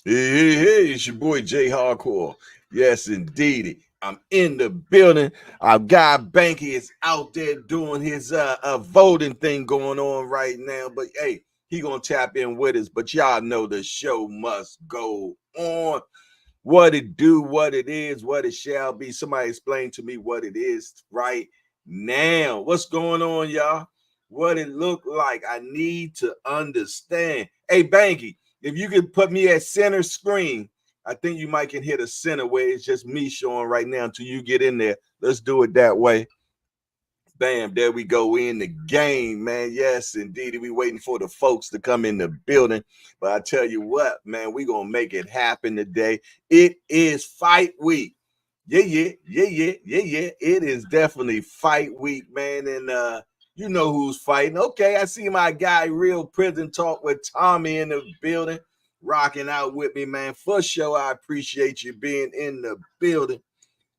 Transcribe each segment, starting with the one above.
Hey, it's your boy Jay Hardcore. Yes, indeed. I'm in the building. Our guy Banky is out there doing his voting thing going on right now. But hey, he gonna tap in with us. But y'all know the show must go on. What it do, what it is, what it shall be. Somebody explain to me what it is right now. What's going on, y'all? What it look like? I need to understand. Hey, Banky, if you could put me at center screen, I think you might can hit a center where it's just me showing right now until you get in there. Let's do it that way. Bam, there we go in the game, man. Yes, indeed. We waiting for the folks to come in the building. But I tell you what, man, we gonna make it happen today. It is fight week. Yeah. It is definitely fight week, man. And you know who's fighting. Okay, I see my guy Real Prison Talk with Tommy in the building, rocking out with me, man. For sure, I appreciate you being in the building.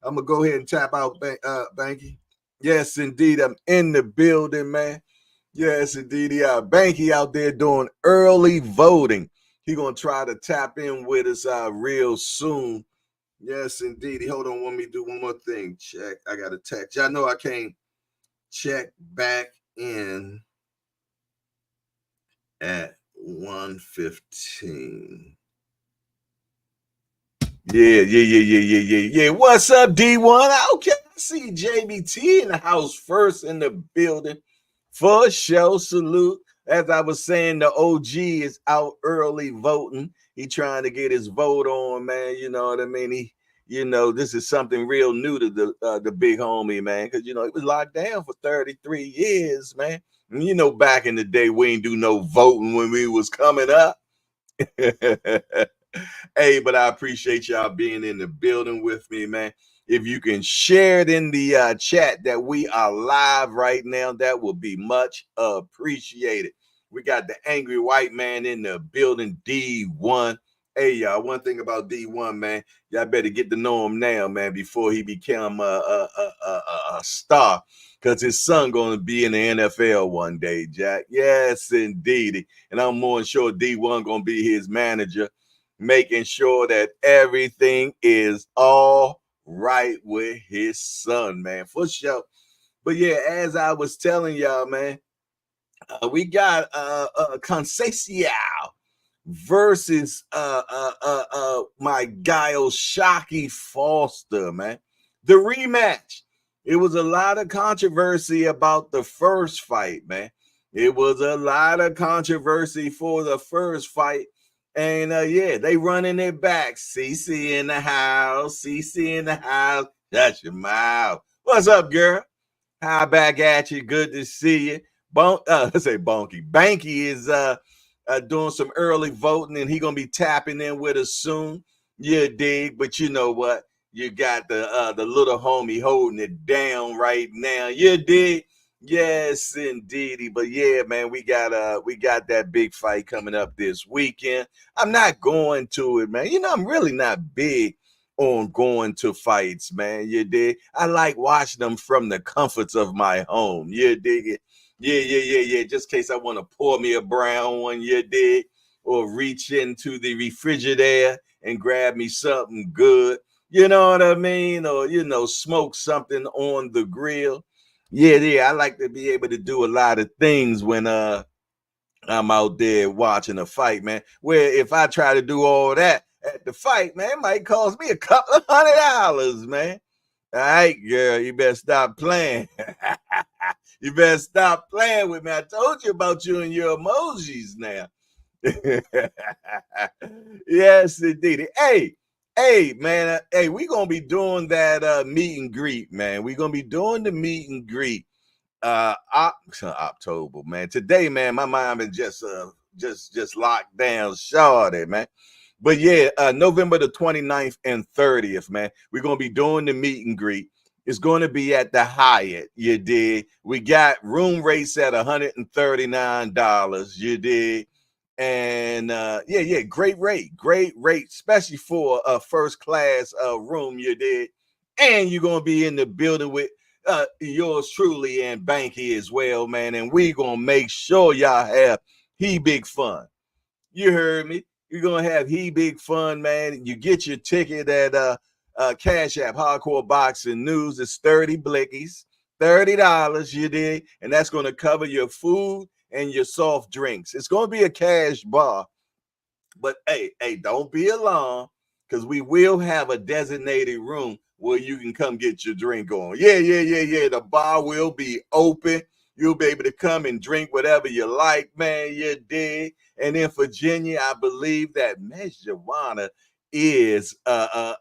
I'm gonna go ahead and tap out Banky. Yes, indeed. I'm in the building, man. Yes, indeed. Yeah, Banky out there doing early voting. He gonna try to tap in with us real soon. Yes, indeed. Hold on, want me to do one more thing. Check. I got a text. Y'all know I can't check back in at 1:15. Yeah. What's up, D1? Okay, I see JBT in the house first in the building. For show, salute. As I was saying, the OG is out early voting. He trying to get his vote on, man. You know what I mean? This is something real new to the big homie, man. Because he was locked down for 33 years, man. And back in the day, we ain't do no voting when we was coming up. Hey, but I appreciate y'all being in the building with me, man. If you can share it in the chat that we are live right now, that will be much appreciated. We got the angry white man in the building, D1. Hey, y'all, one thing about D1, man, y'all better get to know him now, man, before he become a star, because his son going to be in the NFL one day, Jack. Yes, indeed. And I'm more than sure D1 going to be his manager, making sure that everything is all right with his son, man, for sure. But yeah, as I was telling y'all, man, we got Conceição versus my guy Oshaki Foster, man. The rematch. It was a lot of controversy about the first fight, man. It was a lot of controversy for the first fight. And yeah, they running it back. CC in the house. CC in the house. That's your mouth. What's up, girl? Hi, back at you. Good to see you. Let's say Bonky. Banky is doing some early voting, and he gonna be tapping in with us soon. You dig? But you know what? You got the little homie holding it down right now. You dig? Yes, indeedy. But yeah, man, we got that big fight coming up this weekend. I'm not going to it, man. I'm really not big on going to fights, man. You dig? I like watching them from the comforts of my home. You dig it? Yeah. Just in case I want to pour me a brown one, you dig? Or reach into the refrigerator and grab me something good. You know what I mean? Or, smoke something on the grill. Yeah. I like to be able to do a lot of things when I'm out there watching a fight, man. Where if I try to do all that at the fight, man, it might cost me a couple of $100, man. All right, girl, you better stop playing. You better stop playing with me. I told you about you and your emojis now. Yes, indeed. Hey, man. Hey, we gonna be doing that meet and greet, man. We gonna be doing the meet and greet October, man. Today, man, my mind is just locked down shorty, man. But yeah, November the 29th and 30th, man, we're gonna be doing the meet and greet. It's going to be at the Hyatt, you did. We got room rates at $139, you did. And yeah, great rate, especially for a first class room, you did. And you're gonna be in the building with yours truly and Banky as well, man. And we gonna make sure y'all have big fun. You heard me. You're gonna have big fun, man. You get your ticket at Cash App, Hardcore Boxing News. It's 30 blickies, $30, you dig? And that's gonna cover your food and your soft drinks. It's gonna be a cash bar. But hey, don't be alarmed, because we will have a designated room where you can come get your drink on. Yeah. The bar will be open. You'll be able to come and drink whatever you like, man. You dig? And in Virginia, I believe that marijuana is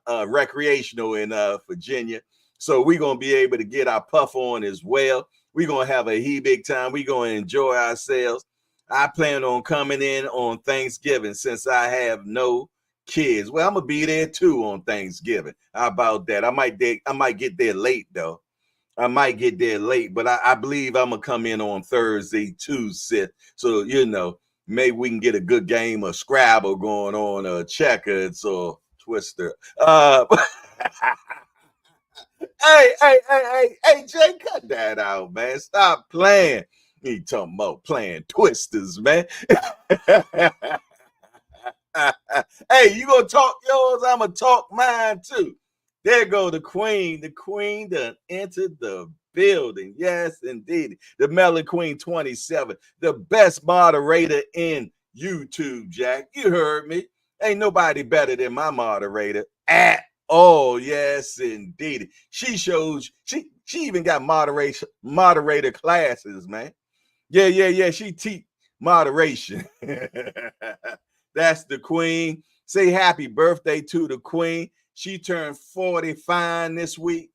recreational in Virginia. So we're gonna be able to get our puff on as well. We're gonna have a big time. We're gonna enjoy ourselves. I plan on coming in on Thanksgiving since I have no kids. Well, I'm gonna be there too on Thanksgiving. How about that? I might get there late though. I might get there late, but I believe I'm gonna come in on Thursday, Tuesday. So maybe we can get a good game of Scrabble going on, or checkers or Twister. Hey, Jay, cut that out, man. Stop playing. He talking about playing twisters, man. Hey, you gonna talk yours? I'm gonna talk mine too. There go the queen. The queen done entered the building. Yes, indeed. The Melon Queen 27, the best moderator in YouTube, Jack. You heard me. Ain't nobody better than my moderator at all. Yes, indeed. She even got moderator classes, man. Yeah. She teach moderation. That's the queen. Say happy birthday to the queen. She turned 40 fine this week.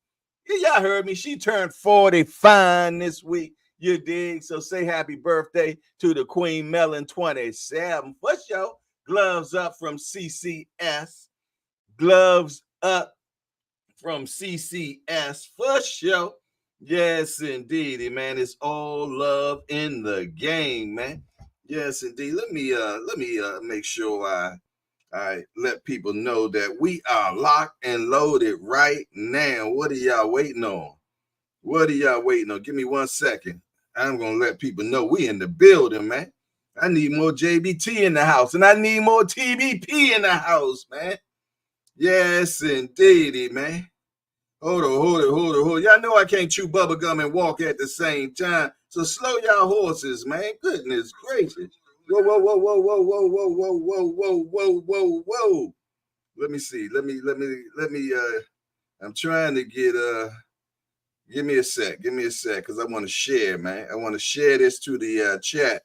Yeah, y'all heard me. She turned 40 fine this week. You dig? So say happy birthday to the Queen Melon 27. For sure. Gloves up from CCS. Gloves up from CCS for sure. Yes, indeed, man. It's all love in the game, man. Yes, indeed. Let me make sure I let people know that we are locked and loaded right now. What are y'all waiting on? What are y'all waiting on? Give me 1 second. I'm gonna let people know we in the building, man. I need more JBT in the house, and I need more TBP in the house, man. Yes, indeed, man. Hold on. Y'all know I can't chew bubble gum and walk at the same time. So slow y'all horses, man. Goodness gracious. Whoa. Let me see. Let me I'm trying to get give me a sec, because I want to share, man. I want to share this to the chat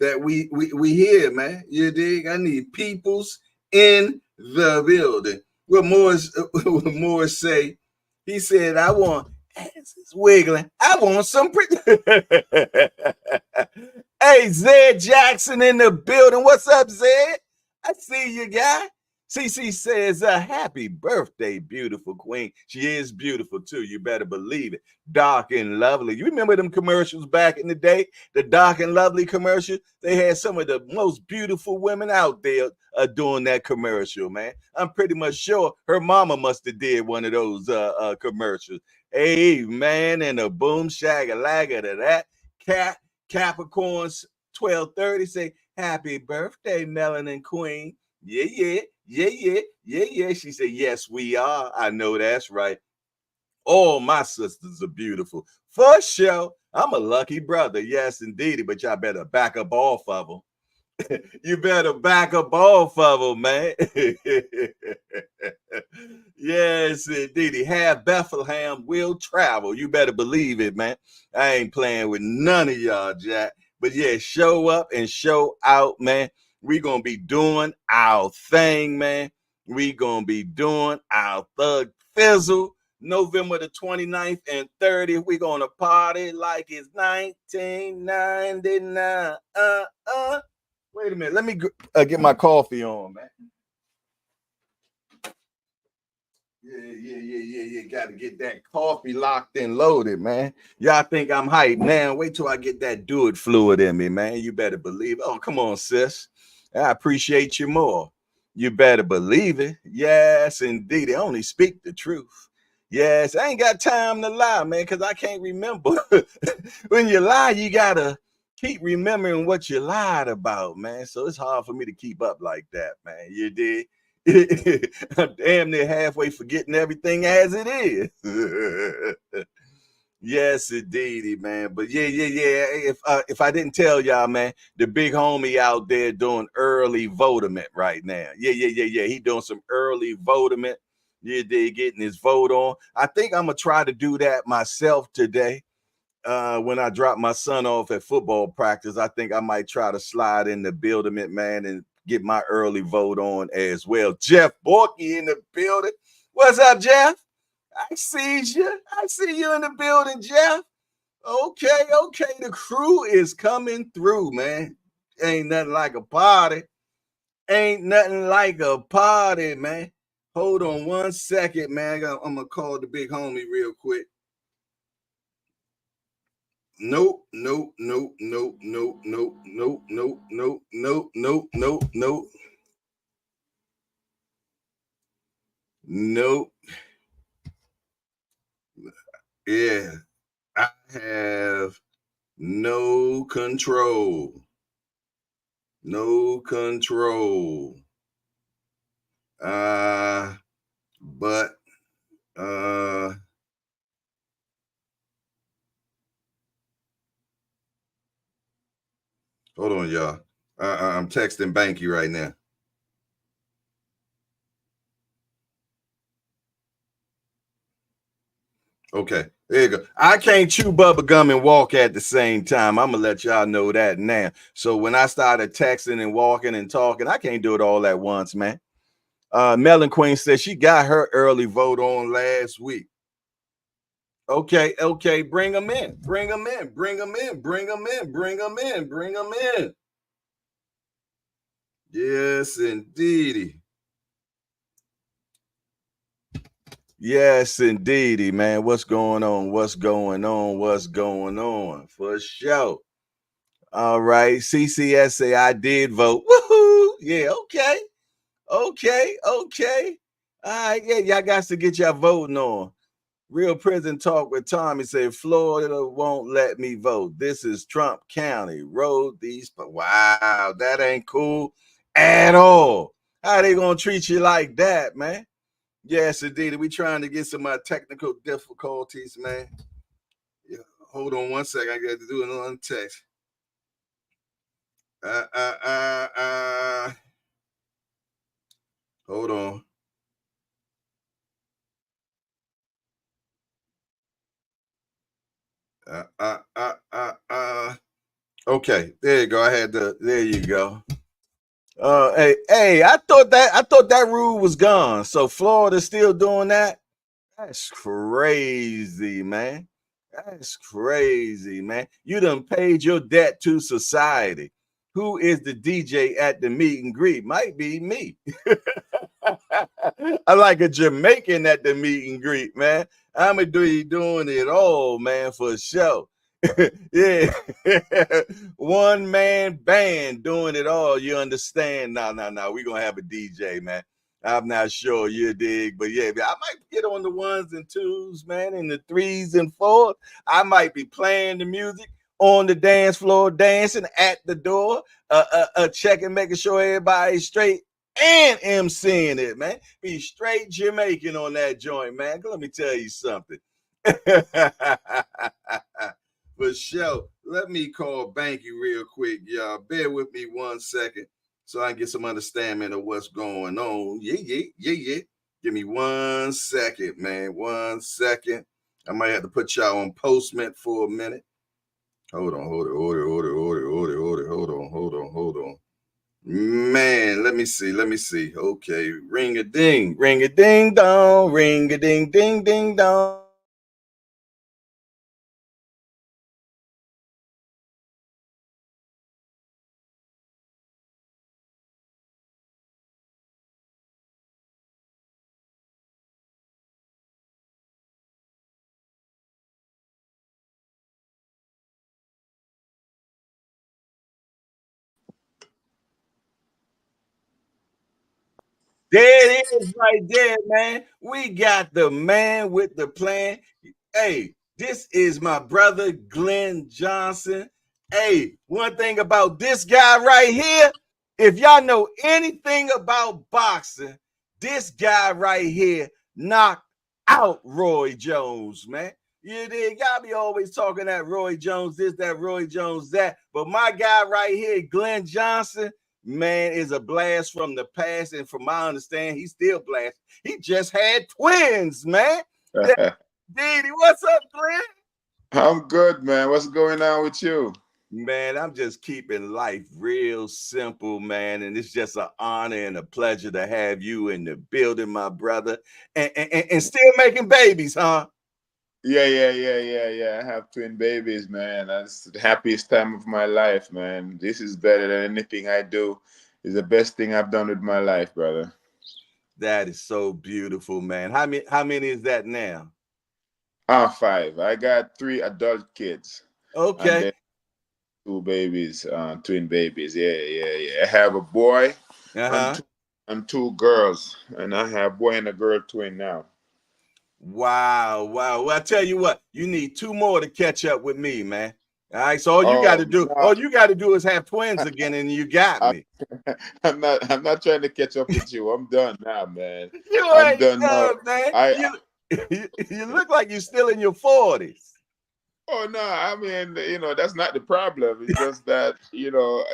that we here, man. You dig? I need peoples in the building. What Morris say? He said, I want asses wiggling. I want some pretty. Hey, Zed Jackson in the building. What's up, Zed? I see you, guy. CC says, happy birthday, beautiful queen. She is beautiful, too. You better believe it. Dark and lovely. You remember them commercials back in the day? The Dark and Lovely commercial? They had some of the most beautiful women out there doing that commercial, man. I'm pretty much sure her mama must have did one of those commercials. Hey, man, and a boom shagga-lagga to that. Capricorns 1230 say, happy birthday, Melanin Queen. Yeah. She said, yes, we are. I know that's right. All my sisters are beautiful. For sure. I'm a lucky brother. Yes, indeed. But y'all better back up off of them. You better back up off of them, man. Yes, indeed. Half Bethlehem will travel. You better believe it, man. I ain't playing with none of y'all, Jack. But yeah, show up and show out, man. We're going to be doing our thing, man. We're going to be doing our thug fizzle. November the 29th and 30th, we're going to party like it's 1999. Wait a minute. Let me get my coffee on, man. Yeah. Got to get that coffee locked and loaded, man. Y'all think I'm hyped now? Wait till I get that do it fluid in me, man. You better believe it. Oh, come on, sis. I appreciate you more. You better believe it. Yes, indeed. They only speak the truth. Yes, I ain't got time to lie, man, because I can't remember. When you lie, you gotta keep remembering what you lied about, man. So it's hard for me to keep up like that, man. You did. I'm damn near halfway forgetting everything as it is. Yes, indeedy, man. But yeah. If I didn't tell y'all, man, the big homie out there doing early votement right now. Yeah. He doing some early votement. Yeah, they getting his vote on. I think I'm gonna try to do that myself today. When I drop my son off at football practice, I think I might try to slide in the building, man, and get my early vote on as well. Jeff Borky in the building. What's up, Jeff? I see you. I see you in the building, Jeff. Okay. The crew is coming through, man. Ain't nothing like a party. Ain't nothing like a party, man. Hold on one second, man. I'm gonna call the big homie real quick. Nope. Nope. Yeah, I have no control. No control. But hold on, y'all. I'm texting Banky right now. Okay, there you go. I can't chew bubble gum and walk at the same time. I'm gonna let y'all know that now. So when I started texting and walking and talking, I can't do it all at once, man. Melon Queen said she got her early vote on last week. Okay. Bring them in. Bring them in. Bring them in. Bring them in. Bring them in. Bring them in. Yes, indeedy. Yes, indeedy, man. What's going on? What's going on? What's going on? For sure. All right. CCS say I did vote. Woohoo! Yeah, okay. Okay. All right, yeah, y'all got to get y'all voting on. Real Prison Talk with Tommy said Florida won't let me vote. This is Trump County. Road these. Wow, that ain't cool at all. How they gonna treat you like that, man? Yes, indeed. We trying to get some technical difficulties, man. Yeah, hold on one second. I got to do another text. Hold on. Okay, there you go. I had to. There you go. Hey, I thought that rule was gone. So Florida's still doing that. That's crazy, man. That's crazy, man. You done paid your debt to society. Who is the DJ at the meet and greet? Might be me. I like a Jamaican at the meet and greet, man. I'ma do doing it all, man, for sure. Yeah. One man band doing it all. You understand? No. We're gonna have a DJ, man. I'm not sure you dig, but yeah, I might get on the ones and twos, man, and the threes and fours. I might be playing the music on the dance floor, dancing at the door, checking, making sure everybody's straight, and emceeing it, man. Be straight Jamaican on that joint, man. Let me tell you something. For sure. Let me call Banky real quick, y'all. Bear with me one second so I can get some understanding of what's going on. Yeah. Give me 1 second, man. 1 second. I might have to put y'all on postment for a minute. Hold on. Man, let me see. Okay, ring a ding dong, ring a ding dong. There it is right there, man. We got the man with the plan. Hey, this is my brother, Glenn Johnson. Hey, one thing about this guy right here, if y'all know anything about boxing, this guy right here knocked out Roy Jones, man. You dig? Y'all be always talking that Roy Jones this, that Roy Jones that. But my guy right here, Glenn Johnson, man, is a blast from the past. And from my understanding, he's still blast. He just had twins, man. Diddy, what's up, Glenn? I'm good, man. What's going on with you? Man, I'm just keeping life real simple, man. And it's just an honor and a pleasure to have you in the building, my brother. And still making babies, huh? Yeah. I have twin babies, man. That's the happiest time of my life, man. This is better than anything I do. It's the best thing I've done with my life, brother. That is so beautiful, man. How many is that now? I'm five. I got three adult kids and Okay. then two babies, twin babies. Yeah. I have a boy and Uh-huh. two girls, and I have a boy and a girl twin now. Wow. Well, I tell you what, you need two more to catch up with me, man. All right. So all you got to Oh do, no, all you got to do is have twins again, and you got I, me. I'm not trying to catch up with you. I'm done now, man. You I'm ain't done now. done, man. I You look like you're still in your 40s. Oh no, I mean, that's not the problem. It's just that, you don't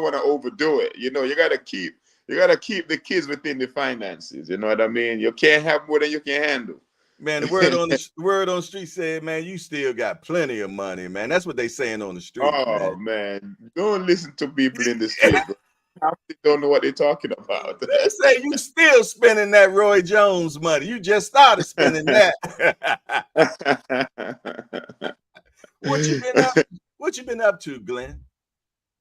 want to overdo it. You gotta keep the kids within the finances. You know what I mean? You can't have more than you can handle. Man, the word on the street said, man, you still got plenty of money, man. That's what they saying on the street, Oh man. man, don't listen to people in the street, bro. Half they don't know what they're talking about. They say you still spending that Roy Jones money. You just started spending that. What you been up? What you been up to, Glenn?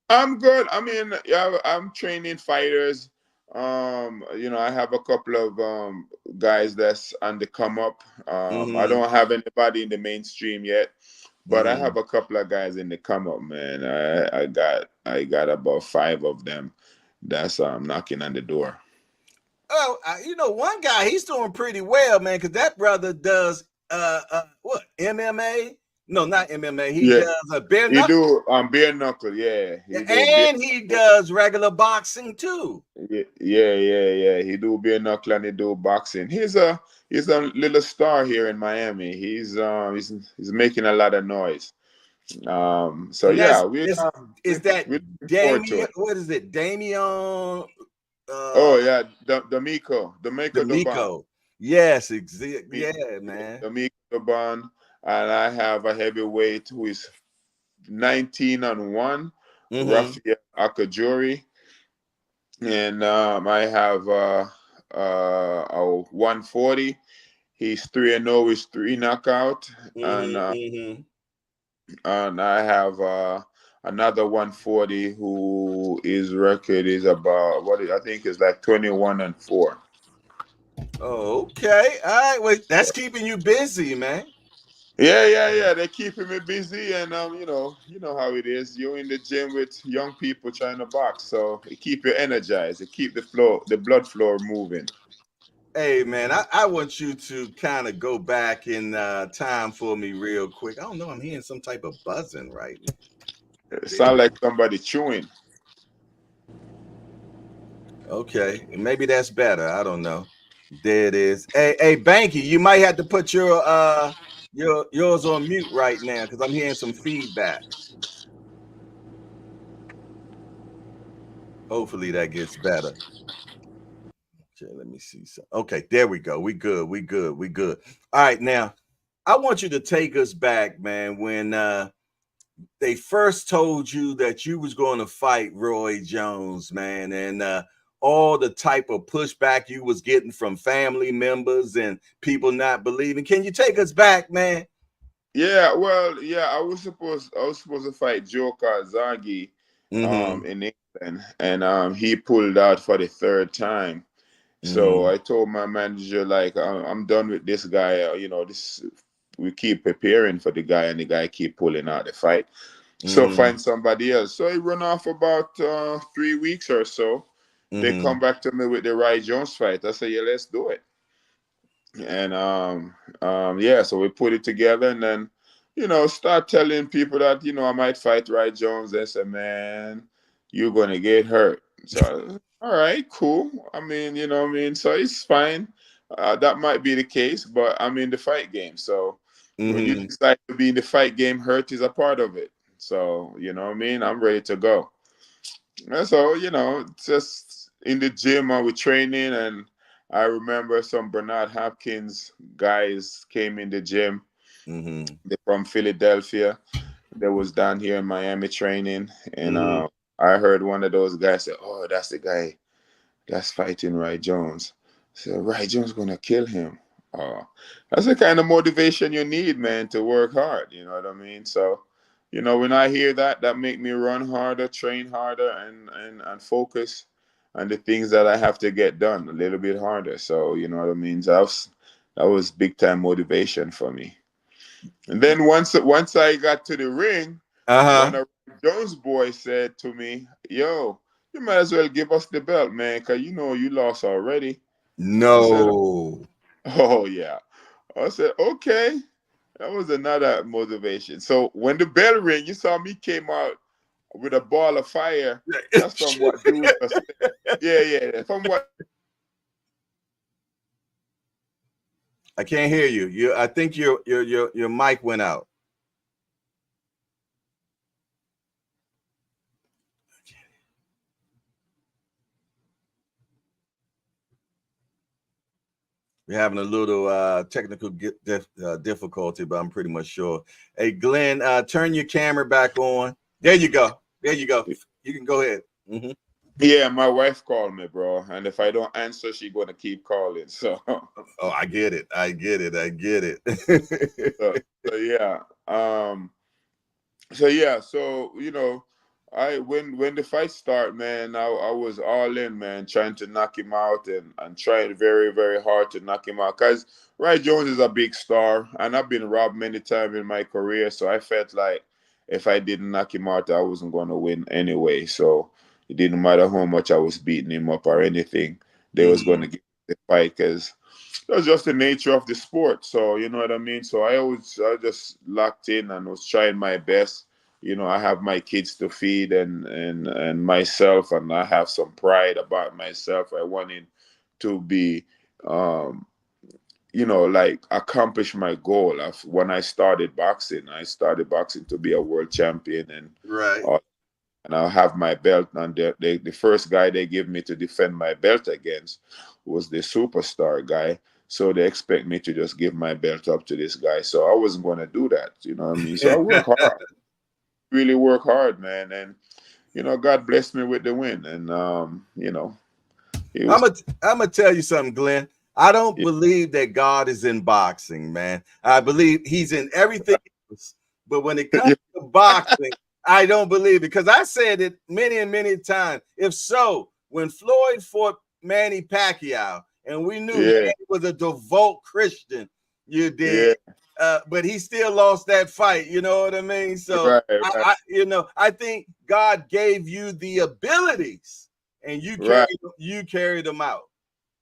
I'm good. I mean, yeah, I'm training fighters. I have a couple of guys that's on the come up. I Mm-hmm. don't have anybody in the mainstream yet, but I Mm-hmm. have a couple of guys in the come up, man. I got about five of them that's knocking on the door. Oh, one guy he's doing pretty well, man, because that brother does what MMA? No, not MMA. He Yeah, does a bare he knuckle, do bare knuckle. Yeah, he do bare. and he does regular boxing too. Yeah. He do bare knuckle and he do boxing. He's a little star here in Miami. He's making a lot of noise. So And yeah, that's is that we're looking forward to Damien? it. What is it? Damian Oh uh yeah, D'Amico Dubon, D'Amico. Yes, yeah, man. D'Amico Dubon, and I have a heavyweight who is 19-1, Mm-hmm. Rafael Akajuri, and I have a 140. He's 3-0 with three knockout, and Mm-hmm. Mm-hmm. I have another 140 who his record is about I think is like 21-4. Okay. All right. Well, that's keeping you busy, man. Yeah. They're keeping me busy, and you know how it is. You're in the gym with young people trying to box, so it keep you energized. It keep the blood flow moving. Hey man, I want you to kind of go back in time for me real quick. I don't know, I'm hearing some type of buzzing right now. It There sounds we like go. somebody chewing. Okay, maybe that's better. I don't know. There it is. Hey, Banky, you might have to put yours on mute right now because I'm hearing some feedback. Hopefully that gets better. Okay, let me see some. Okay, there we go. We good. All right, now I want you to take us back, man, when they first told you that you was going to fight Roy Jones, man, and all the type of pushback you was getting from family members and people not believing. Can you take us back, man? Yeah, well, yeah, I was supposed to fight Joe Zagi Mm-hmm. in England, and he pulled out for the third time. So Mm-hmm. I told my manager, like, I'm done with this guy. This we keep preparing for the guy, and the guy keep pulling out the fight. So Mm-hmm. find somebody else. So he run off about 3 weeks or so. They Mm-hmm. come back to me with the Roy Jones fight. I said, yeah, let's do it. And yeah, so we put it together, and then start telling people that, I might fight Roy Jones. They say, man, you're gonna get hurt. So, all right, cool. I mean, you know what I mean? So it's fine. That might be the case, but I'm in the fight game. So when you Mm-hmm. decide to be in the fight game, hurt is a part of it. So, you know what I mean? I'm ready to go. And so, just in the gym, I was training, and I remember some Bernard Hopkins guys came in the gym. Mm-hmm. They're from Philadelphia. They was down here in Miami training, and Mm-hmm. I heard one of those guys say, "Oh, that's the guy that's fighting Roy Jones." So Roy Jones gonna kill him. Oh, that's the kind of motivation you need, man, to work hard. You know what I mean? So, when I hear that, that make me run harder, train harder, and focus on the things that I have to get done a little bit harder. So, you know what I mean? So that was big time motivation for me. And then once I got to the ring, one Uh-huh. of Jones boys said to me, "Yo, you might as well give us the belt, man, cause you lost already." I said, No. "Oh yeah." I said, "Okay." That was another motivation. So when the bell rang, you saw me came out with a ball of fire. That's from what dude just said. Yeah, yeah. From what I can't hear you. I think your mic went out. We're having a little technical difficulty, but I'm pretty much sure. Hey, Glenn, turn your camera back on. There you go. There you go. You can go ahead. Hmm. Yeah, my wife called me, bro. And if I don't answer, she gonna keep calling. So Oh, I get it. I get it. I get it. so, so yeah. So I when the fight start, man, I was all in, man, trying to knock him out and trying very, very hard to knock him out. Cause Roy Jones is a big star, and I've been robbed many times in my career, so I felt like if I didn't knock him out, I wasn't gonna win anyway. So it didn't matter how much I was beating him up or anything, they was Hmm. gonna get the fight because that's just the nature of the sport. So you know what I mean. So I just locked in and was trying my best. I have my kids to feed and myself, and I have some pride about myself. I wanted to be, um, like accomplish my goal of when I started boxing. I started boxing to be a world champion, Right. uh, and I'll have my belt. And the first guy they give me to defend my belt against was the superstar guy. So they expect me to just give my belt up to this guy. So I wasn't going to do that. You know what I mean? So I work hard, really work hard, man. And, God blessed me with the win. And, it I'm was, gonna I'm gonna tell you something, Glenn. I don't yeah, believe that God is in boxing, man. I believe He's in everything else, but when it comes to boxing, I don't believe it because I said it many and many times. If so, when Floyd fought Manny Pacquiao, and we knew yeah, Manny was a devout Christian, you did, yeah, but he still lost that fight. You know what I mean? So right, right, I think God gave you the abilities and right. you carried them out.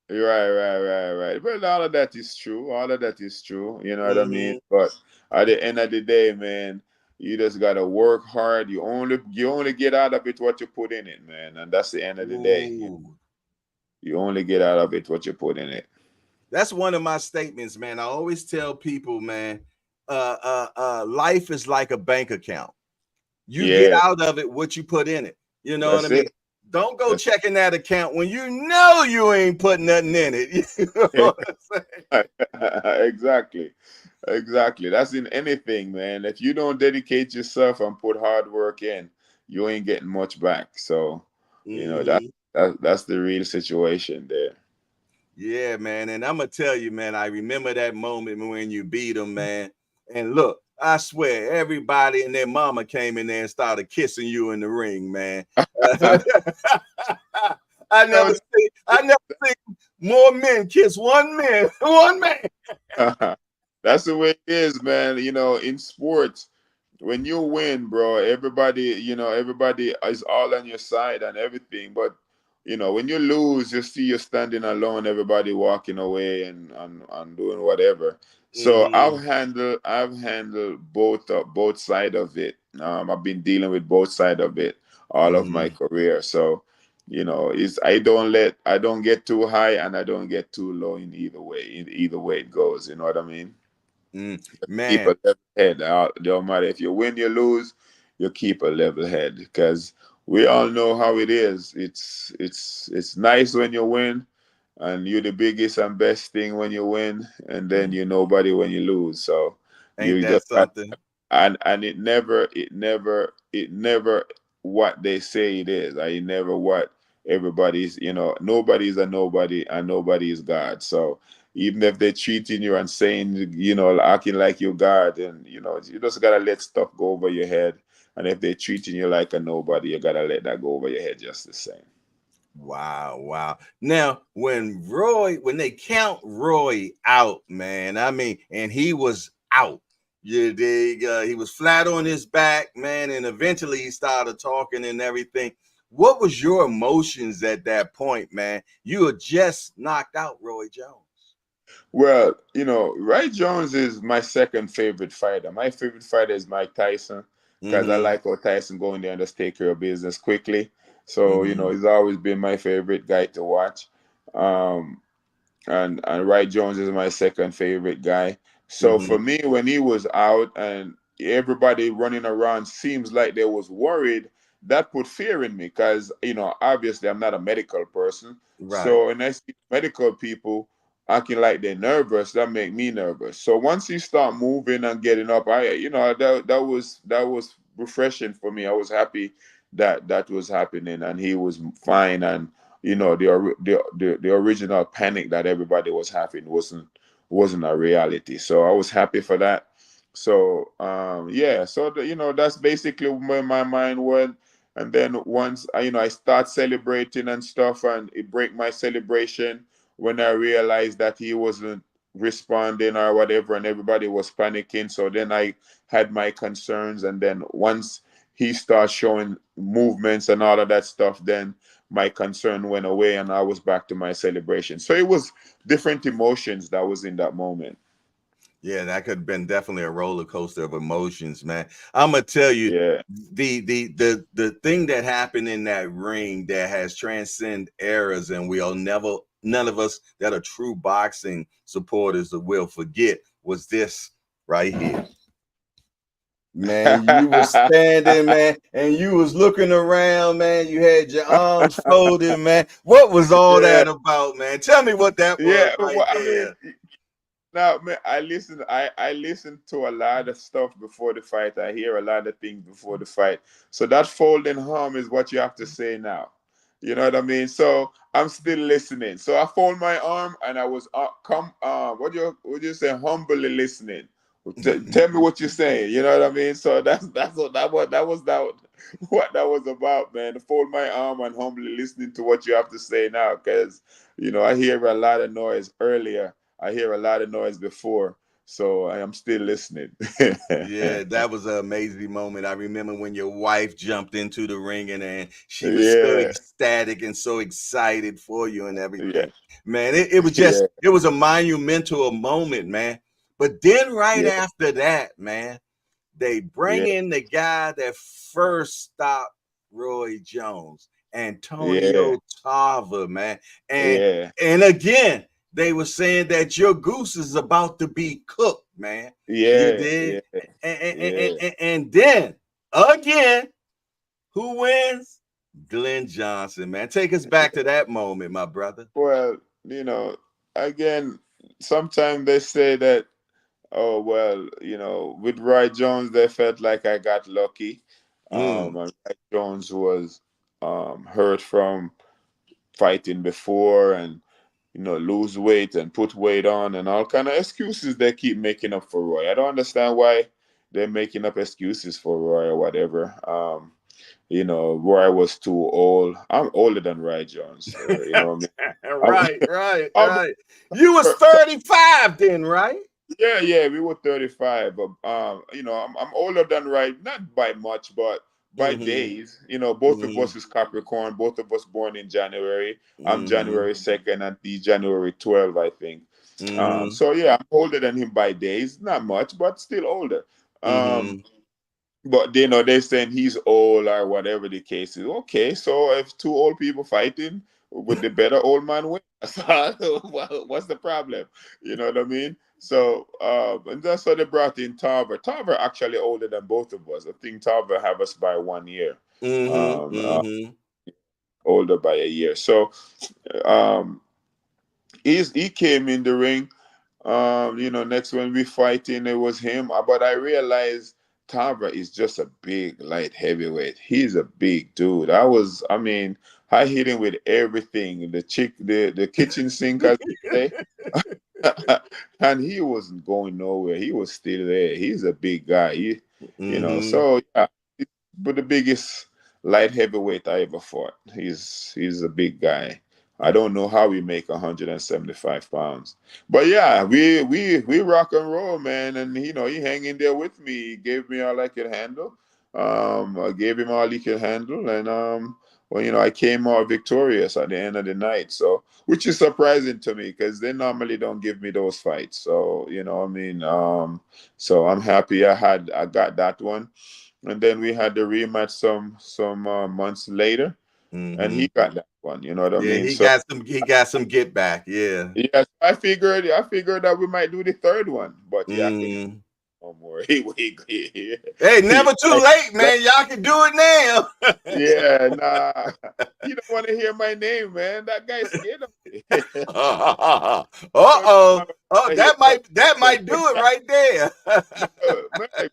Right, right, right, right. But all of that is true. All of that is true. You know what I mean? Mm-hmm. But at the end of the day, man, you just gotta work hard. You only get out of it what you put in it, man. And that's the end of the day. Ooh. You only get out of it what you put in it. That's one of my statements, man. I always tell people, man, life is like a bank account. You get Yeah, out of it what you put in it. You know what I that's mean? it. Don't go That's checking that account when you know you ain't putting nothing in it. You know it. what I'm saying? Exactly. Exactly. That's in anything, man. If you don't dedicate yourself and put hard work in, you ain't getting much back. So, that, Mm-hmm. that's the real situation there. Yeah, man. And I'm gonna tell you, man, I remember that moment when you beat them, man. And look, I swear, everybody and their mama came in there and started kissing you in the ring, man. No, I never see more men kiss one man, one man. that's the way it is, man. In sports, when you win, bro, everybody is all on your side and everything. But when you lose, you see you standing alone, everybody walking away and doing whatever. So Mm-hmm. I've handled both side of it. I've been dealing with both side of it all of my Mm-hmm. career. So, it's I don't get too high and I don't get too low in either way. In either way it goes, you know what I mean? Keep Man, a level head. Don't matter if you win, you lose, you keep a level head because we all know how it is. It's nice when you win, and you're the biggest and best thing when you win, and then you're nobody when you lose. So ain't you that just got, something? and it never what they say it is. It never what everybody's. Nobody's a nobody, and nobody is God. So even if they're treating you and saying, acting like you're God, and you just gotta let stuff go over your head. And if they're treating you like a nobody, you gotta let that go over your head just the same. Wow, wow. Now, when they count Roy out, man, I mean, and he was out. You dig? He was flat on his back, man, and eventually he started talking and everything. What was your emotions at that point, man? You had just knocked out Roy Jones. Well, Roy Jones is my second favorite fighter. My favorite fighter is Mike Tyson because I Mm-hmm. like how Tyson go in there and just take care of business quickly. So, Mm-hmm. he's always been my favorite guy to watch. Um, and Wright Jones is my second favorite guy. So for Mm-hmm. me, when he was out and everybody running around seems like they was worried, that put fear in me because obviously I'm not a medical person. Right. So when I see medical people acting like they're nervous, that make me nervous. So once he start moving and getting up, that was refreshing for me. I was happy that that was happening and he was fine and the original panic that everybody was having wasn't a reality. So I was happy for that. So yeah, so that's basically where my mind went. And then once I start celebrating and stuff, and it break my celebration when I realized that he wasn't responding or whatever, and everybody was panicking. So then I had my concerns, and then once he starts showing movements and all of that stuff, then my concern went away and I was back to my celebration. So it was different emotions that was in that moment. Yeah, that could have been definitely a roller coaster of emotions, man. I'm gonna tell you Yeah. the thing that happened in that ring that has transcend eras, and we'll never none of us that are true boxing supporters will forget was this right here. Man, you was standing, man, and you was looking around, man. You had your arms folded, man. What was all Yeah. that about, man? Tell me what that was Yeah. right Well, I mean, there. now, man, I listen to a lot of stuff before the fight. I hear a lot of things before the fight. So that folding arm is what you have to say now. You know what I mean? So I'm still listening. So I fold my arm and I was what you say, humbly listening. Tell me what you're saying. You know what I mean? So that's what that was about, man. To fold my arm and humbly listening to what you have to say now, because I hear a lot of noise earlier. I hear a lot of noise before, so I am still listening. Yeah, that was an amazing moment. I remember when your wife jumped into the ring and she was so Yeah, ecstatic and so excited for you and yeah, everything. Man, it was just, yeah, it was a monumental moment, man. But then right yeah, after that, man, they bring yeah, in the guy that first stopped Roy Jones, yeah, Antonio Tarver, man. And yeah, and again, they were saying that your goose is about to be cooked, man. You yeah, did. yeah, And, yeah. and then again, who wins? Glenn Johnson, man. Take us back to that moment, my brother. Well, again, sometimes they say that, oh well, with Roy Jones, they felt like I got lucky. Mm. And Roy Jones was hurt from fighting before, and lose weight and put weight on and all kind of excuses they keep making up for Roy. I don't understand why they're making up excuses for Roy or whatever. Roy was too old. I'm older than Roy Jones. What I mean? Right, right, I'm, right. You was I'm 35 then, right? yeah, yeah, we were 35. But I'm older than Roy, not by much, but by Mm-hmm. days. You know, both of Mm-hmm. us is Capricorn. Both of us born in January. I'm Mm-hmm. January 2nd, and he's January 12th, I think. Mm-hmm. So yeah, I'm older than him by days. Not much, but still older. Um, Mm-hmm. but you know, they're saying he's old or whatever the case is. Okay, so if two old people fighting, would the better old man win? What's the problem? You know what I mean? So, and that's why they brought in Tarver. Tarver actually older than both of us. I think Tarver have us by 1 year, Mm-hmm. um, uh, Mm-hmm. older by a year. So, um, he came in the ring. You know, next when we fighting, it was him. But I realized Tavra is just a big light heavyweight. He's a big dude. I mean, I hit him with everything. The kitchen sink, as they say. And he wasn't going nowhere. He was still there. He's a big guy. You know, Mm-hmm. so yeah, but the biggest light heavyweight I ever fought. He's a big guy. I don't know how we make 175 pounds, but yeah, we rock and roll, man. And you know, he hang in there with me. He gave me all I could handle. I gave him all he could handle, and well, you know, I came out victorious at the end of the night. So, which is surprising to me because they normally don't give me those fights. So, you know, I mean, so I'm happy I got that one, and then we had the rematch some months later, and Mm-hmm. he got that one. You know what I Yeah, mean? he So got some. He got some get back. Yeah. yes, I figured that we might do the third one, but yeah, I couldn't Mm. no more. Hey, He- never too late, like, man. Y'all can do it now. yeah, nah, he don't want to hear my name, man. That guy's scared of me. Antonio Uh-oh. Tarver Oh, don't wanna hear that might do nothing. it right there. Man,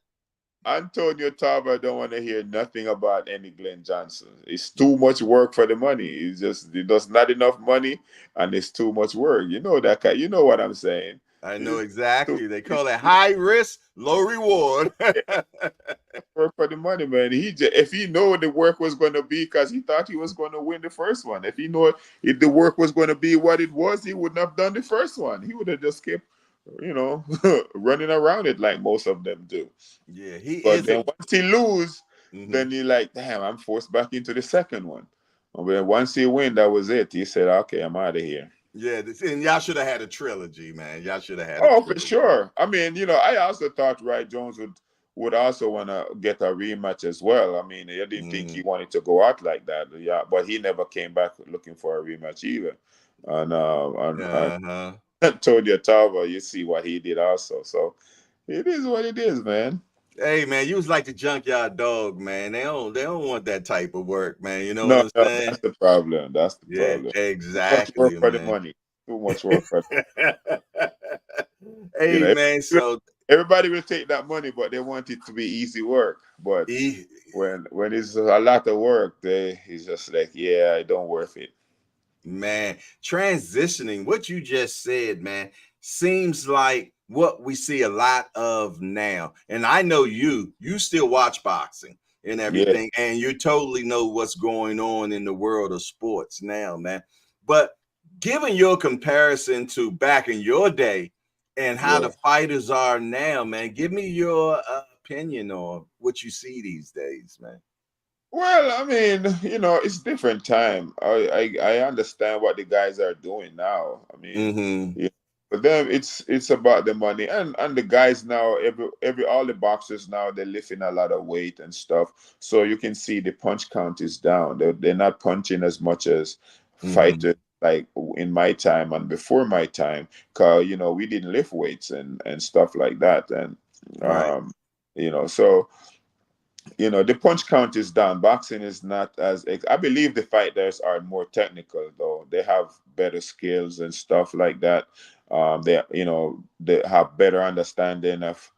Antonio Tarver don't want to hear nothing about any Glenn Johnson. It's too much work for the money. There's not enough money, and it's too much work. You know that guy. You know what I'm saying? I know It's too, exactly. They it's call it too high risk, low reward. much work for the money, man. If he know what the work was going to be, because he thought he was going to win the first one. If he know if the work was going to be what it was, he wouldn't have done the first one. He would have just kept, you know, running around it like most of them do. Yeah, he But is a. then once he lose, Mhm. then he like, damn, I'm forced back into the second one. And then once he win, that was it. He said, okay, I'm out of here. Yeah, and y'all should have had a trilogy, man. Y'all should have had a Oh, for trilogy. sure. I mean, you know, I also thought Roy Jones would also want to get a rematch as well. I mean, I didn't think he Mm. wanted to go out like that. Yeah, but he never came back looking for a rematch either. And Uh-huh. told you, Tava, you see what he did also. So it is what it is, man. Hey, man, you was like the junkyard dog, man. They don't want that type of work, man. You know what No, I'm no, saying? that's the problem. That's the Yeah, problem. Too much work exactly, for the man. money. Too much work for you Hey, know. man, so Everybody will take that money, but they want it to be easy work. But he, when it's a lot of work, they it's just like, yeah, it don't worth it. man, transitioning, what you just said, man, seems like what we see a lot of now. And I know you still watch boxing and Yeah, everything, and you totally know what's going on in the world of sports now, man. But given your comparison to back in your day and how the yeah. fighters are now, man, give me your opinion on what you see these days, man. Well, I mean, you know, it's different time. I understand what the guys are doing now. I mean, Mm-hmm. yeah, for them, it's about the money, and the guys now, every all the boxers now, they're lifting a lot of weight and stuff. So you can see the punch count is down. They're not punching as much as Mm-hmm. fighters like in my time and before my time, cause you know we didn't lift weights and stuff like that, and Right. um, you know, so you know the punch count is down. Boxing is not as I believe the fighters are more technical though. They have better skills and stuff like that. They you know they have better understanding of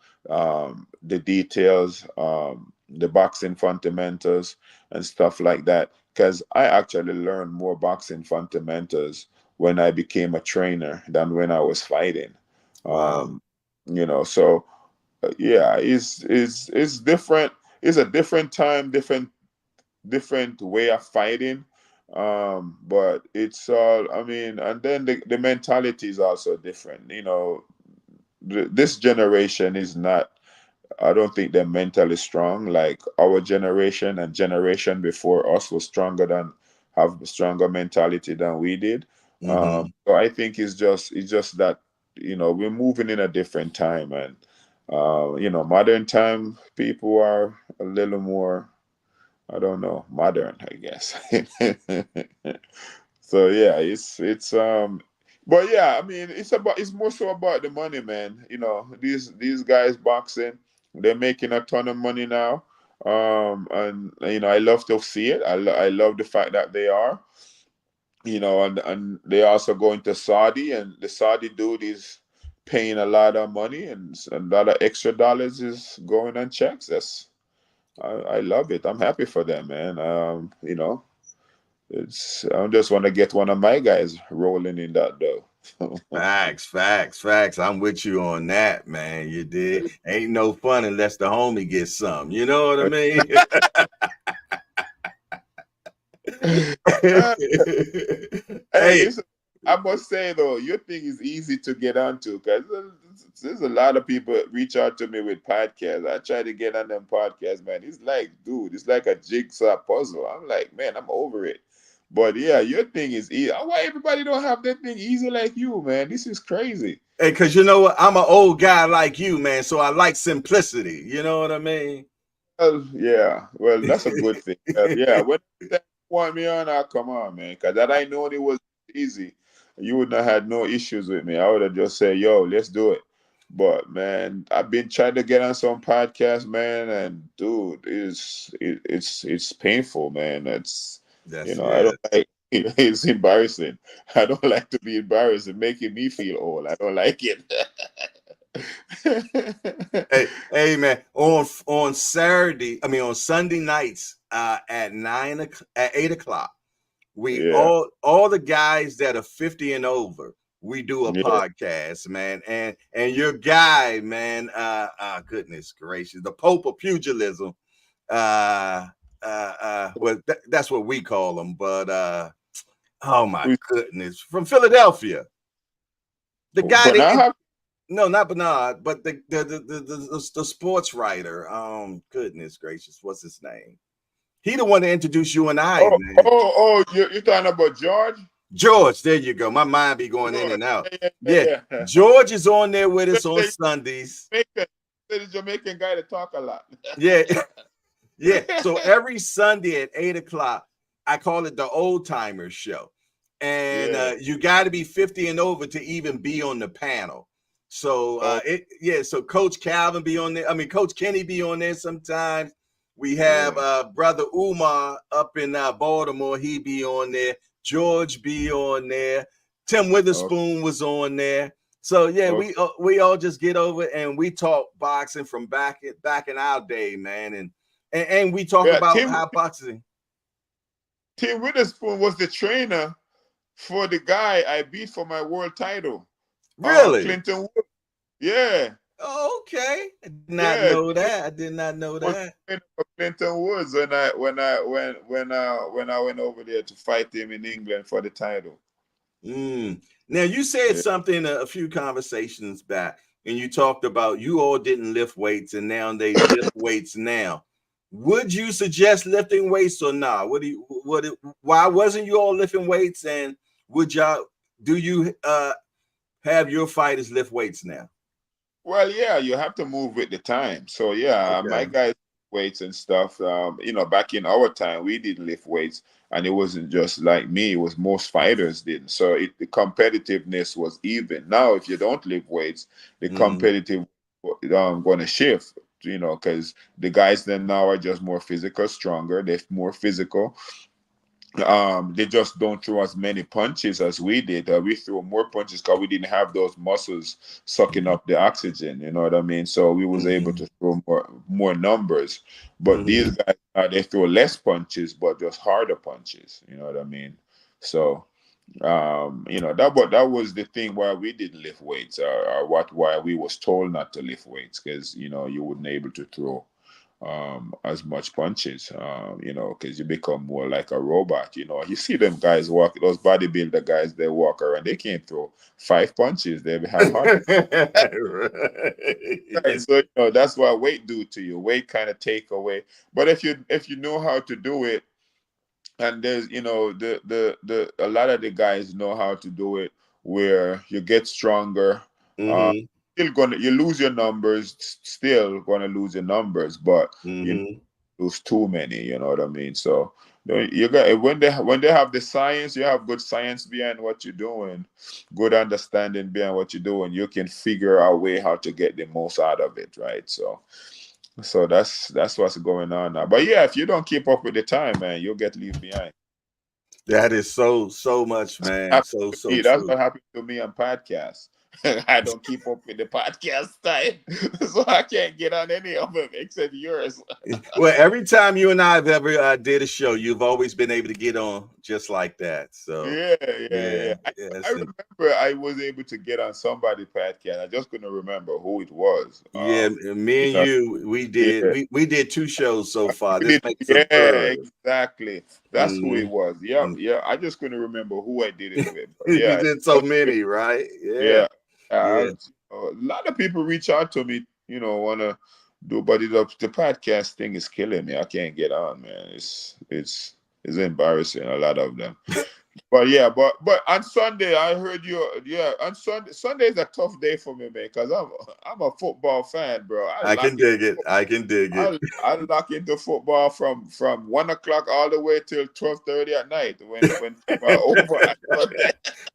the details, the boxing fundamentals and stuff like that. Because I actually learned more boxing fundamentals when I became a trainer than when I was fighting. Wow. Um, you know, so yeah, it's different. It's a different time, different way of fighting. But it's all I mean, and then the mentality is also different. You know, this generation is not. I don't think they're mentally strong. Like our generation and generation before us was stronger than have stronger mentality than we did. Mm-hmm. So I think it's just that we're moving in a different time, and modern time people are a little more, I don't know, modern, I guess. So yeah, it's but yeah, I mean it's more so about the money, man. These guys boxing, they're making a ton of money now. And I love to see it. I love the fact that they are, and they also going to Saudi, and the Saudi dude is paying a lot of money, and a lot of extra dollars is going on checks. I love it. I'm happy for them, man. I just want to get one of my guys rolling in that dough. Facts, facts, facts. I'm with you on that, man. You did. Ain't no fun unless the homie gets some. You know what I mean? Uh, Hey, Hey, listen, I must say though, your thing is easy to get onto because there's a lot of people reach out to me with podcasts. I try to get on them podcasts, man. It's like, dude, it's like a jigsaw puzzle. I'm like, man, I'm over it. But yeah, your thing is easy. Why everybody don't have that thing easy like you, man? This is crazy. hey, cause you know what? I'm an old guy like you, man. So I like simplicity. You know what I mean? Yeah, well, that's a good thing. Yeah, when you want me on, I'll come on, man. Because that I know it was easy, you would not had no issues with me. I would have just said, "Yo, let's do it." But man, I've been trying to get on some podcasts, man, and dude, it's painful, man. That's I yeah. don't like. It's embarrassing. I don't like to be embarrassed. It's making me feel old. I don't like it. Hey, man. On Saturday, I mean on Sunday nights, at 9 o'clock, at 8 o'clock, we Yeah, all the guys that are 50 and over, we do a yeah. podcast, man. And your guy, man, goodness gracious, the Pope of pugilism. Uh well, that's what we call him, but oh my goodness, from Philadelphia, the guy But that I have. no, not Bernard, but the sports writer. Goodness gracious, what's his name? He the one that introduced you and I, Oh, man. you're talking about George? George, there you go. My mind be going in George. and out. Yeah, Yeah, yeah. George is on there with us on The Sundays. Jamaican, the Jamaican guy that talk a lot. Yeah, yeah. So every Sunday at 8 o'clock, I call it the old timers show. And Yeah. you got to be 50 and over to even be on the panel. So Oh, so Coach Calvin be on there. I mean, Coach Kenny be on there sometimes. We have yeah. brother Umar up in Baltimore. He be on there. George be on there. Tim Oh, Witherspoon was on there. So yeah, oh. we all just get over and we talk boxing from back in our day, man, and we talk Yeah. about how boxing. Tim Witherspoon was the trainer for the guy I beat for my world title. Really? Clinton Wood. Yeah. Oh, okay. I did not Yeah. know Tim that. I did not know was that. the trainer for Clinton Woods when I went over there to fight him in England for the title. Mm. Now you said Yeah. something a few conversations back, and you talked about you all didn't lift weights, and now they lift weights now. Would you suggest lifting weights or not? What do you why wasn't you all lifting weights? And would y'all do you have your fighters lift weights now? Well, yeah, you have to move with the time. So yeah, my Okay. guys weights and stuff. Back in our time, we didn't lift weights, and it wasn't just like me. It was most fighters didn't. So the competitiveness was even. Now, if you don't lift weights, the Mm-hmm. competitive going to shift. Because the guys then now are just more physical, stronger. They're more physical. They just don't throw as many punches as we did. We threw more punches because we didn't have those muscles sucking up the oxygen. You know what I mean? So we was able Mm-hmm. to throw more numbers. But these Mm-hmm. guys, they throw less punches, but just harder punches. You know what I mean? So that was the thing why we didn't lift weights, or why we was told not to lift weights, because you wouldn't able to throw. as much punches, you know, because you become more like a robot. You know, you see them guys walk, those bodybuilder guys, they walk around, they can't throw 5 punches, they have heart Right. attack. So you know that's what weight do to you. Weight kind of take away. But if you know how to do it, and there's you know the a lot of the guys know how to do it where you get stronger. Uh, Mm-hmm. still gonna you lose your numbers, still gonna lose your numbers, but you Mm-hmm. lose too many. You know what I mean? So you got when they have the science, you have good science behind what you're doing, good understanding behind what you're doing. You can figure out a way how to get the most out of it, right? So that's what's going on now. But yeah, if you don't keep up with the time, man, you'll get left behind. That is so much, man. Happened So to me. so That's true. what happened to me on podcasts. I don't keep up with the podcast time, so I can't get on any of them except yours. Well, every time you and I have ever did a show, you've always been able to get on just like that. So, Yeah, yeah, yeah, yeah. I yes, and remember I was able to get on somebody podcast. I just couldn't remember who it was. yeah, me You and know, you, we did yeah. we did 2 shows so far. We This did, makes the yeah, third. exactly. That's who it Mm-hmm. was. Yep, yeah. I just couldn't remember who I did it with, but You yeah, did so many, right? Yeah, yeah. yeah. A lot of people reach out to me, you know, wanna do, but the podcast thing is killing me. I can't get on, man. It's embarrassing. A lot of them. But yeah, but on Sunday I heard you. Yeah, on Sunday is a tough day for me, man, because I'm a football fan, bro. I can dig it. I can dig it. I lock into football from 1 o'clock all the way till 12:30 at night when football over.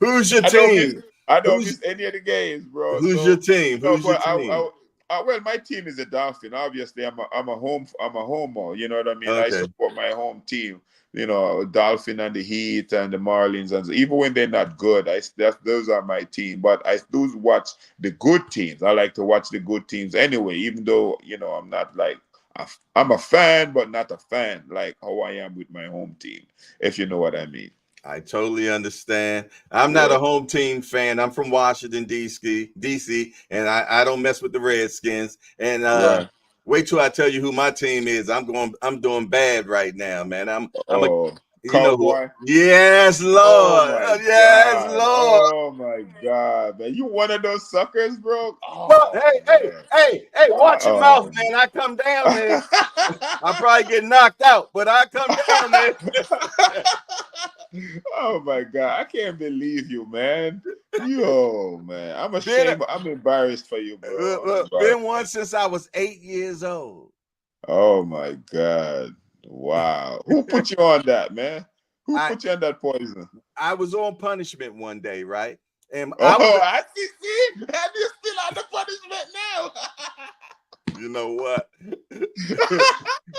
Who's your I don't miss team? I don't Who's miss any of the games, bro. who's your So team? no, Who's your but team? well, my team is a Dolphin. Obviously, I'm a homer. You know what I mean? I Okay. support my home team. You know, Dolphin and the Heat and the Marlins, and even when they're not good, those are my team. But I do watch the good teams. I like to watch the good teams anyway, even though you know I'm not like I'm a fan, but not a fan like how I am with my home team. If you know what I mean. I totally understand. I'm not Yeah. a home team fan. I'm from Washington, D.C., and I don't mess with the Redskins. And Right. wait till I tell you who my team is. I'm doing bad right now, man. I'm a Oh, you know who Cowboy. yes, Oh Lord. my Yes, God. Lord. Oh my God, man. You one of those suckers, bro? Well, Oh hey, man. watch your mouth, Oh. man. I come down there. I probably get knocked out, but I come down there. Oh my God. I can't believe you, man. Yo, man. I'm Been ashamed. I'm embarrassed for you, bro. I'm embarrassed. been one since I was 8 years old. Oh my God. Wow. Who put you on that, man? Who I put you on that poison? I was on punishment one day, right? And I was, Oh, I see. And you're still on the punishment now. you know what?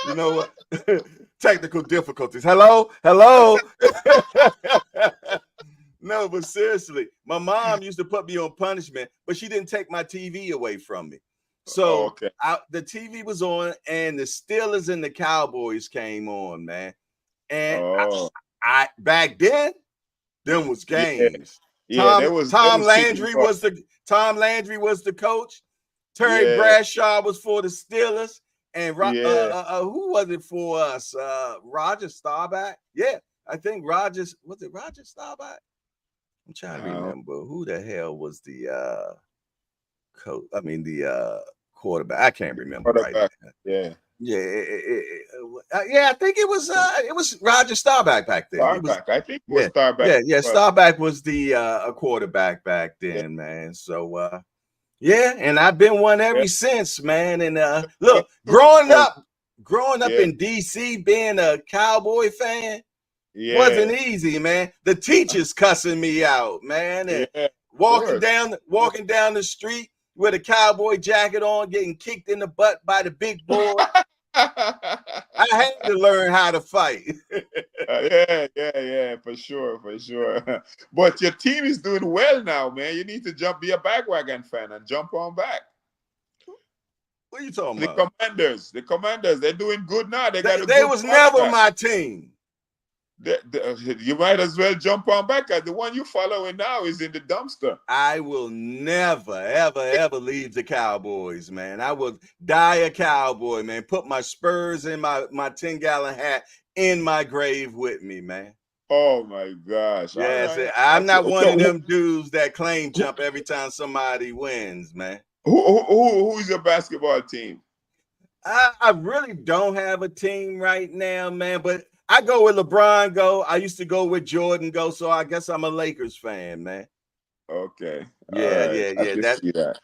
You know what? Technical difficulties. Hello. No, but seriously, my mom used to put me on punishment, but she didn't take my TV away from me. So Okay. the TV was on, and the Steelers and the Cowboys came on, man. And Oh, I back then, them was yeah. games. Yeah, there was chicken talk. Tom Landry was the coach. Terry Yeah, Bradshaw was for the Steelers, and yeah. who was it for us? Roger Staubach. Yeah, I think Roger Staubach. I'm trying to Uh, remember who the hell was the coach. I mean the quarterback. I can't remember right quarterback. now. Yeah. Yeah, yeah. I think it was Roger Staubach back then. He was Starback. I think it was yeah, Starback. yeah. But Staubach was the quarterback back yeah, then, man. So yeah, and I've been one yeah. ever since, man. And Me look, too, bro. growing up Yeah, in DC, being a Cowboy fan wasn't yeah, easy, man. The teachers cussing me out, man, and yeah. Of course. walking down the street with a cowboy jacket on, getting kicked in the butt by the big boy. I had to learn how to fight. Yeah, for sure, for sure. But your team is doing well now, man. You need to be a bandwagon fan and jump on back. What are you talking The about? Commanders, they're doing good now. They got a They good was never quarterback. my team. You might as well jump on back. The one you following now is in the dumpster. I will never, ever, ever leave the Cowboys, man. I will die a Cowboy, man. Put my Spurs in my 10-gallon hat in my grave with me, man. Oh my gosh! All Yes, right. I'm So, not one of so them dudes that claim jump every time somebody wins, man. who is your basketball team? I really don't have a team right now, man, but I go with LeBron go. I used to go with Jordan go, so I guess I'm a Lakers fan, man. Okay. All Yeah, right. yeah, I yeah. can see that.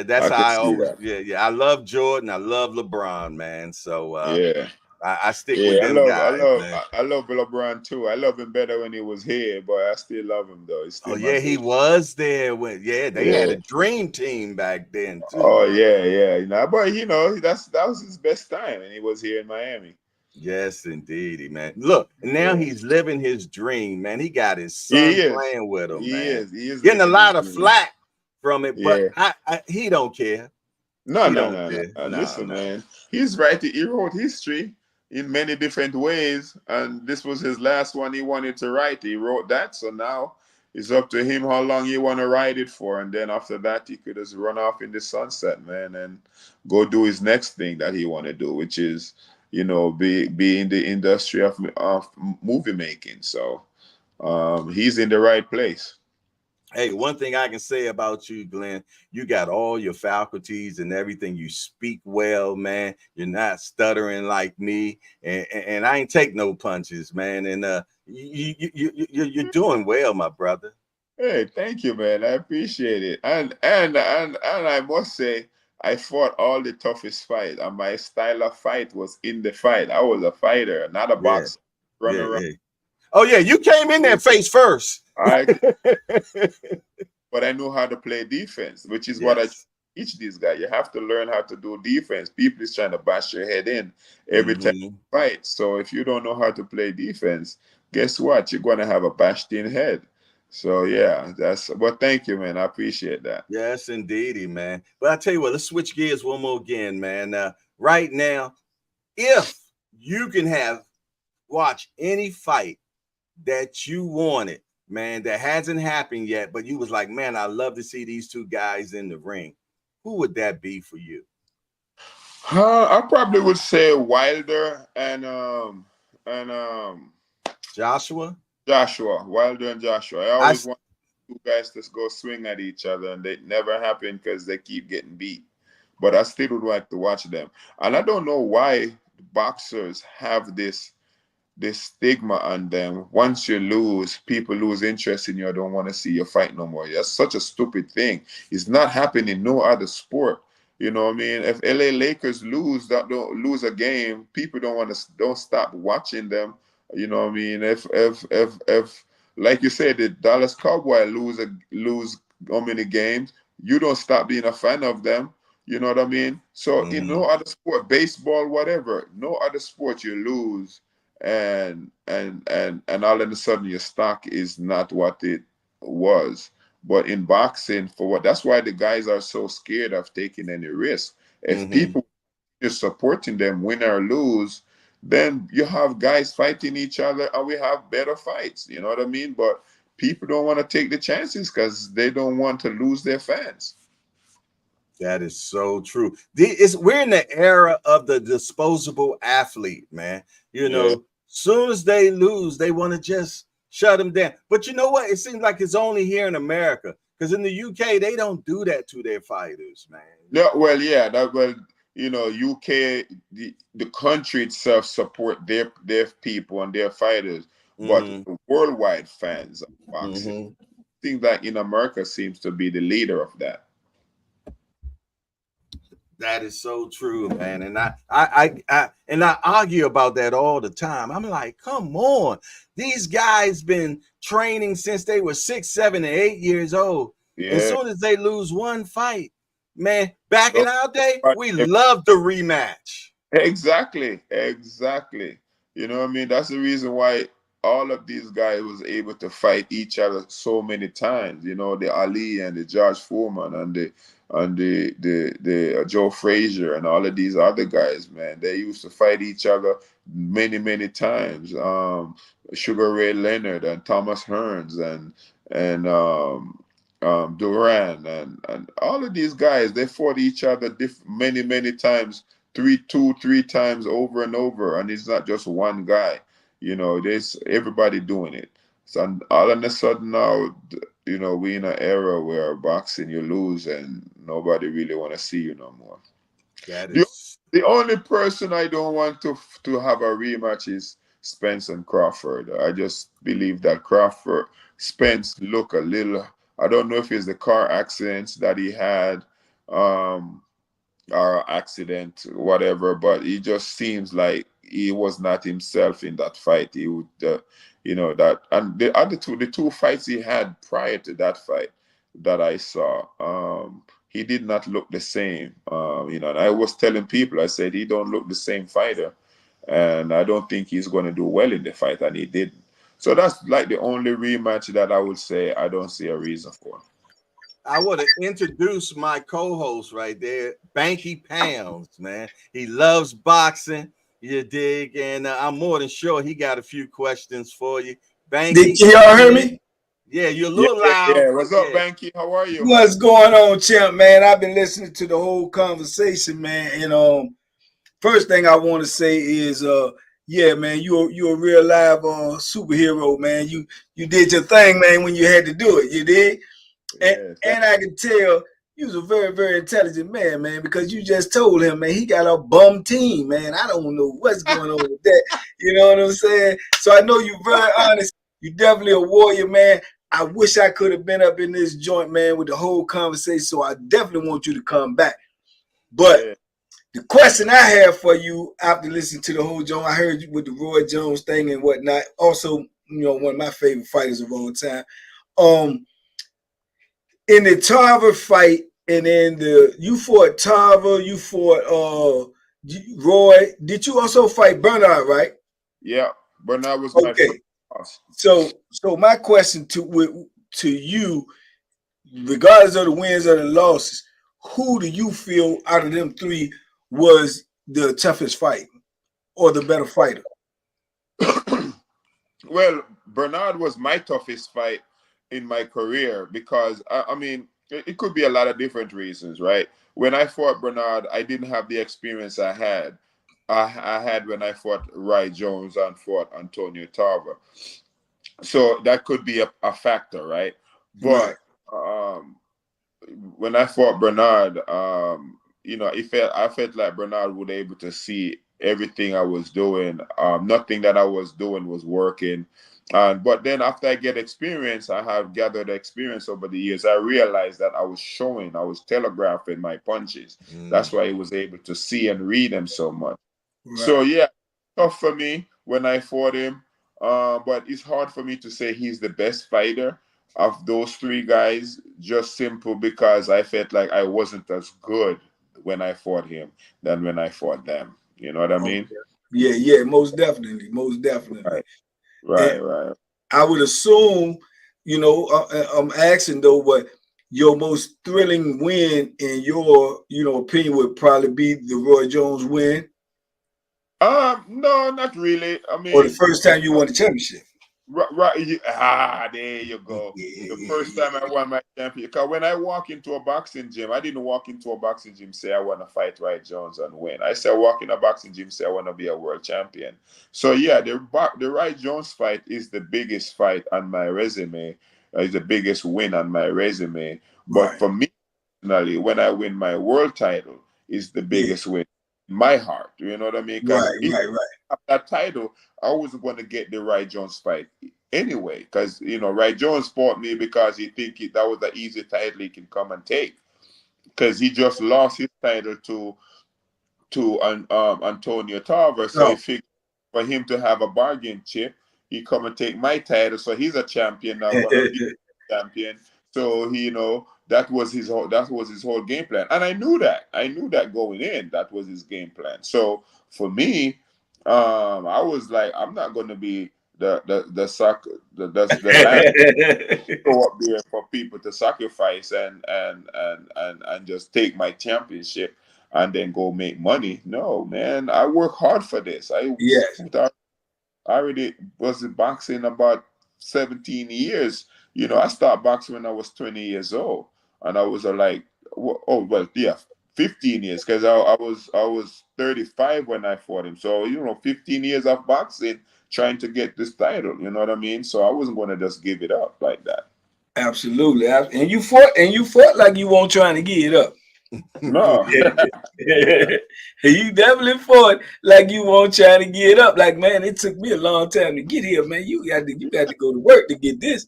That's I how can I see always. that. Yeah, yeah. I love Jordan. I love LeBron, man. So Yeah. I stick with Yeah, them guys, man. I love LeBron too. I love him better when he was here, but I still love him though. He's Oh still my yeah, he dude. was there when they had a Yeah. dream team back then too. Oh yeah, yeah. But that was his best time, and he was here in Miami. Yes, indeedy, man. Look, now Yeah. he's living his dream, man. He got his He son is. playing with him, He man. is. He is Getting a living his lot of dream. flack from it, but Yeah. he don't care. No, He no, don't no, no. care. No, Listen, no. man. He's right. He wrote history in many different ways, and this was his last one he wanted to write. He wrote that, so now it's up to him how long he want to write it for, and then after that, he could just run off in the sunset, man, and go do his next thing that he want to do, which is, be in the industry of movie making. So, he's in the right place. Hey, one thing I can say about you, Glenn, you got all your faculties and everything. You speak well, man. You're not stuttering like me, and I ain't take no punches, man. And you're doing well, my brother. Hey, thank you, man. I appreciate it. And I must say, I fought all the toughest fight, and my style of fight was in the fight. I was a fighter, not a Yeah, boxer. Run yeah, around. yeah. Oh yeah, you came in there face first. I but I know how to play defense, which is what I Yes. teach these guys. You have to learn how to do defense. People is trying to bash your head in every time Mm-hmm. you fight. So if you don't know how to play defense, guess what? You're gonna have a bashed in head. So yeah, that's but thank you, man. I appreciate that. Yes, indeedy, man. But I tell you what, let's switch gears one more again, man. Right now, if you can have watch any fight that you wanted, man, that hasn't happened yet, but you was like, man, I love to see these two guys in the ring. Who would that be for you? I probably would say Wilder and Joshua? Joshua. Wilder and Joshua. I I always want two guys to go swing at each other, and it never happened because they keep getting beat. But I still would like to watch them. And I don't know why boxers have this stigma on them. Once you lose, people lose interest in you. I don't want to see you fight no more. That's such a stupid thing. It's not happening in no other sport. You know what I mean? If LA Lakers don't lose a game, people don't stop watching them. You know what I mean? If like you said, the Dallas Cowboy lose how many games, you don't stop being a fan of them. You know what I mean? So in mm-hmm, no other sport, baseball, whatever, no other sport you lose and all of a sudden your stock is not what it was. But in boxing, for what that's why the guys are so scared of taking any risk. If mm-hmm. people are supporting them, win or lose, then you have guys fighting each other and we have better fights. You know what I mean? But people don't want to take the chances because they don't want to lose their fans. That is so true. We're in the era of the disposable athlete, man. Yeah. Soon as they lose, they want to just shut them down. But you know what? It seems like it's only here in America because in the UK they don't do that to their fighters, man. Yeah, well, yeah, UK, the country itself support their people and their fighters, but Mm-hmm, the worldwide fans of boxing, mm-hmm. things that in America seems to be the leader of that. That is so true, man. And I argue about that all the time. I'm like, come on, these guys been training since they were 6, 7, and 8 years old. As Yeah. soon as they lose one fight, man, back in So, our day, but we loved the rematch. exactly, exactly. You know what I mean? That's the reason why. all of these guys was able to fight each other so many times. You know, the Ali and the George Foreman and the Joe Frazier and all of these other guys, man. They used to fight each other many times. Sugar Ray Leonard and Thomas Hearns and Duran and all of these guys, they fought each other many times, three times over and over, and it's not just one guy. You know, there's everybody doing it. So all of a sudden now, you know, we in an era where boxing you lose and nobody really want to see you no more. That The is the only person I don't want to have a rematch is Spence and Crawford. I just believe that Crawford Spence look a little. I don't know if it's the car accidents that he had. Um, or accident, whatever. But it just seems like he was not himself in that fight. He would, you know, that and the two fights he had prior to that fight that I saw, he did not look the same. You know, and I was telling people, I said he don't look the same fighter, and I don't think he's going to do well in the fight, and he didn't. So that's like the only rematch that I would say I don't see a reason for. I would have introduced my co-host right there, Banky Pounds, man. He loves boxing, you dig, and I'm more than sure he got a few questions for you. Did Banky, y'all hear man, me? yeah, you're a Yeah, little loud, but What's up, yeah, Banky? How are you? What's going on, champ, man? I've been listening to the whole conversation, man. And first thing I want to say is yeah, man, you're a real live superhero, man. You did your thing, man, when you had to do it. You did. And Yeah, and I can tell you was a very intelligent man, man, because you just told him, man, he got a bum team, man. I don't know what's going on with that. You know what I'm saying? So I know you're very honest. You definitely a warrior, man. I wish I could have been up in this joint, man, with the whole conversation. So I definitely want you to come back. But yeah. the question I have for you after listening to the whole joint, I heard you with the Roy Jones thing and whatnot. Also, you know, one of my favorite fighters of all time. Um, in the Tarver fight, and in the you fought Tarver, you fought Roy. Did you also fight Bernard, right? Yeah, but that was my first Okay. loss. So my question to you, regardless of the wins or the losses, who do you feel out of them three was the toughest fight or the better fighter? Well, Bernard was my toughest fight in my career because I mean it could be a lot of different reasons, right? When I fought Bernard, I didn't have the experience I had when I fought Ry Jones and fought Antonio Tarver. So that could be a factor, right? Right. But um, when I fought Bernard, you know, I felt like Bernard would able to see everything I was doing. Nothing that I was doing was working. And but then after I get experience, I have gathered experience over the years. I realized that I was telegraphing my punches. That's mm, why he was able to see and read them so much. So Right. yeah, tough for me when I fought him. But it's hard for me to say he's the best fighter of those three guys, just simple because I felt like I wasn't as good when I fought him than when I fought them. You know what I mean? Okay. Yeah, most definitely, most definitely. Right, And right. I would assume, you know, I'm asking though, what your most thrilling win in your, you know, opinion would probably be the Roy Jones win, No, not really. I or the mean, first time you won the championship. right, there you go. The first time I won my championship. Because when I walk into a boxing gym, I didn't walk into a boxing gym say I want to fight Wright Jones and win. I said walk in a boxing gym say I want to be a world champion. So yeah, the Wright Jones fight is the biggest fight on my resume. Is the biggest win on my resume. But Right. for me personally, when I win my world title, is the Yeah. biggest win in my heart. You know what I mean? Because if Right. I have that title, I was going to get the Wright Jones fight anyway, because you know Wright Jones fought me because that was the easy title he can come and take, because he just lost his title to Antonio Tarver, so he Oh. figured for him to have a bargain chip, he come and take my title, so he's a champion now, gonna be a champion. So he, you know, that was his whole game plan, and I knew that going in, that was his game plan. So for me, I was like, I'm not gonna be the soccer the land go up there for people to sacrifice and just take my championship and then go make money. No, man, I work hard for this. Yes, I already was in boxing about 17 years. I started boxing when I was 20 years old, and I was like, oh well, yeah, 15 years because I was 35 when I fought him. So 15 years of boxing trying to get this title. You know what I mean? So I wasn't going to just give it up like that. absolutely. And you fought like you weren't trying to get it up. No. You definitely fought like you weren't trying to get up. Like, man, it took me a long time to get here, man. You got to go to work to get this.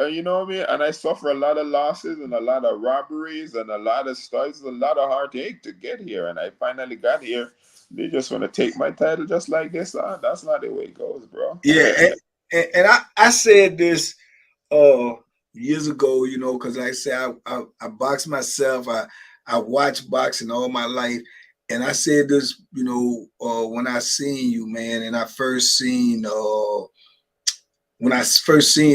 You know what I mean? And I suffer a lot of losses and a lot of robberies and a lot of stuff, a lot of heartache to get here. And I finally got here. They just want to take my title just like this. That's not the way it goes, bro. Yeah, and I said this uh years ago, because like I said, I boxed myself. I watched boxing all my life, and I said this, when I seen you, man, and when I first seen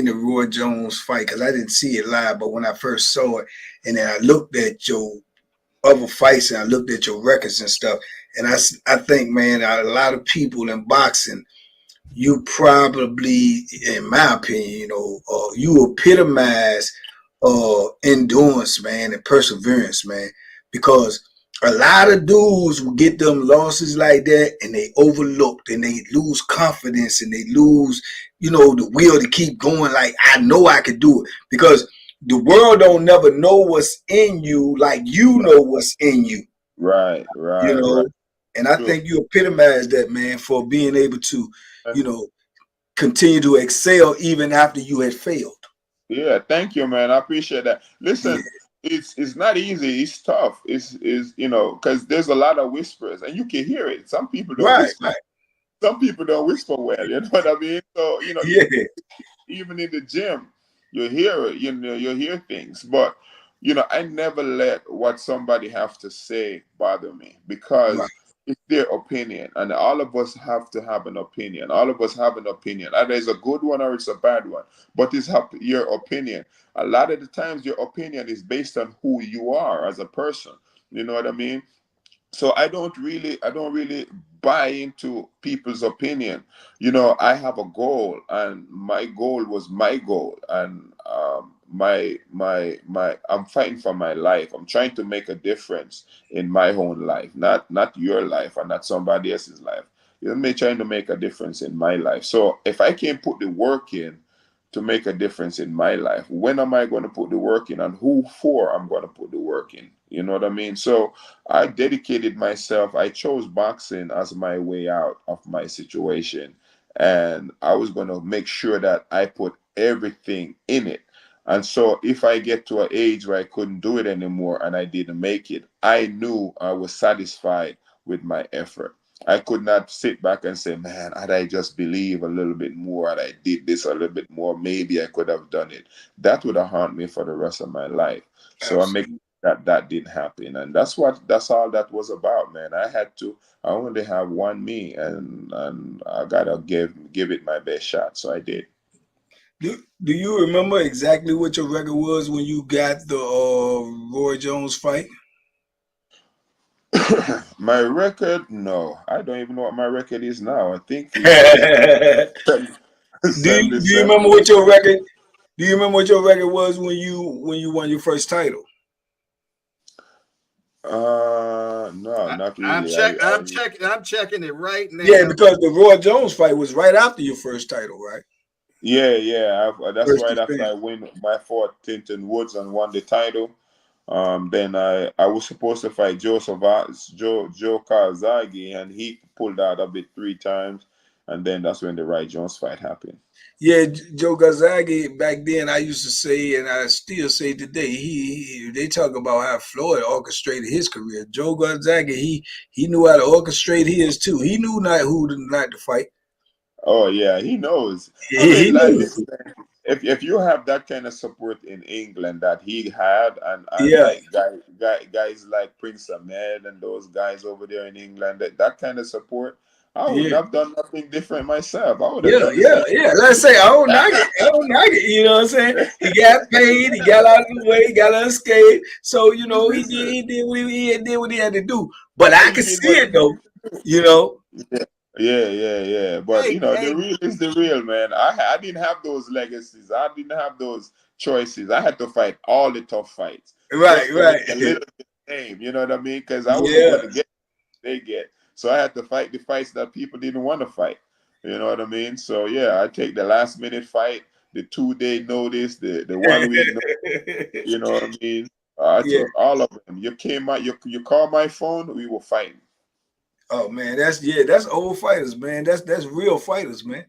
the Roy Jones fight, because I didn't see it live, but when I first saw it, and then I looked at your other fights and I looked at your records and stuff, and I think, man, a lot of people in boxing, you probably, in my opinion, you epitomize endurance, man, and perseverance, man, because a lot of dudes will get them losses like that and they overlooked and they lose confidence and they lose, the will to keep going. Like, I know I could do it because the world don't never know what's in you like you know what's in you, Right, you right, right. know. And I True. think you epitomize that, man, for being able to, you know, continue to excel even after you had failed. Yeah, thank you, man. I appreciate that. Yeah. Listen, it's not easy. It's tough. It's because there's a lot of whispers, and you can hear it. Some people don't Right, whisper. right. Some people don't whisper well. You know what I mean? So Yeah. even in the gym, you hear it. You hear things, but I never let what somebody have to say bother me Right. because it's their opinion, and all of us have to have an opinion. All of us have an opinion, either it's a good one or it's a bad one, but it's your opinion. A lot of the times, your opinion is based on who you are as a person. You know what I mean? So I don't really buy into people's opinion. I have a goal, and my goal was my goal, and my I'm fighting for my life. I'm trying to make a difference in my own life, not your life and not somebody else's life. Me trying to make a difference in my life. So if I can't put the work in to make a difference in my life, when am I going to put the work in, and who for I'm going to put the work in? You know what I mean? So I dedicated myself. I chose boxing as my way out of my situation. And I was going to make sure that I put everything in it. And so if I get to an age where I couldn't do it anymore and I didn't make it, I knew I was satisfied with my effort. I could not sit back and say, man, had I just believed a little bit more, had I did this a little bit more, maybe I could have done it. That would have haunted me for the rest of my life. So I make Absolutely. that didn't happen, and that's all that was about, man. I only have one me, and I gotta give it my best shot, so I did. Do you remember exactly what your record was when you got the Roy Jones fight? My record, no, I don't even know what my record is now. I think do it's you, do you 77. remember what your record? Do you remember what your record was when you won your first title? No, I, not I'm really. check. I'm checking. I'm checking it right Yeah, now. because the Roy Jones fight was right after your first title, right? Yeah, yeah. That's First right after defense. I win my fought Tinton Woods and won the title. Then I was supposed to fight Joe Kazagi, and he pulled out of it 3 times, and then that's when the Wright Jones fight happened. Yeah, Joe Gonzaga back then. I used to say, and I still say today. They talk about how Floyd orchestrated his career. Joe Gonzaga, he knew how to orchestrate his too. He knew not to fight. Oh yeah, he knows. I He mean, like, knew. listen, if you have that kind of support in England that he had, and Yeah, like guys like Prince Ahmed and those guys over there in England, that kind of support, I wouldn't have done nothing different myself. I would have done the Yeah. same. Let's say I don't knock it. I don't knock it. You know what I'm saying? He got paid. He got out of the way. Got unscathed. So Listen, he did what he had to do. But I he can did see what he it needed though. to do. You know. Yeah. But Hey, the hey, real is the real, man. I didn't have those legacies. I didn't have those choices. I had to fight all the tough fights Right. just to Right. make a little bit of name. You know what I mean? Because I wasn't Yeah. going to get what they get, so I had to fight the fights that people didn't want to fight. You know what I mean? So yeah, I take the last minute fight, the 2 day notice, the 1 week. You know what I mean? I Yeah. took all of them. You came out. You called my phone. We were fighting. Oh man, that's old fighters, man. That's real fighters, man.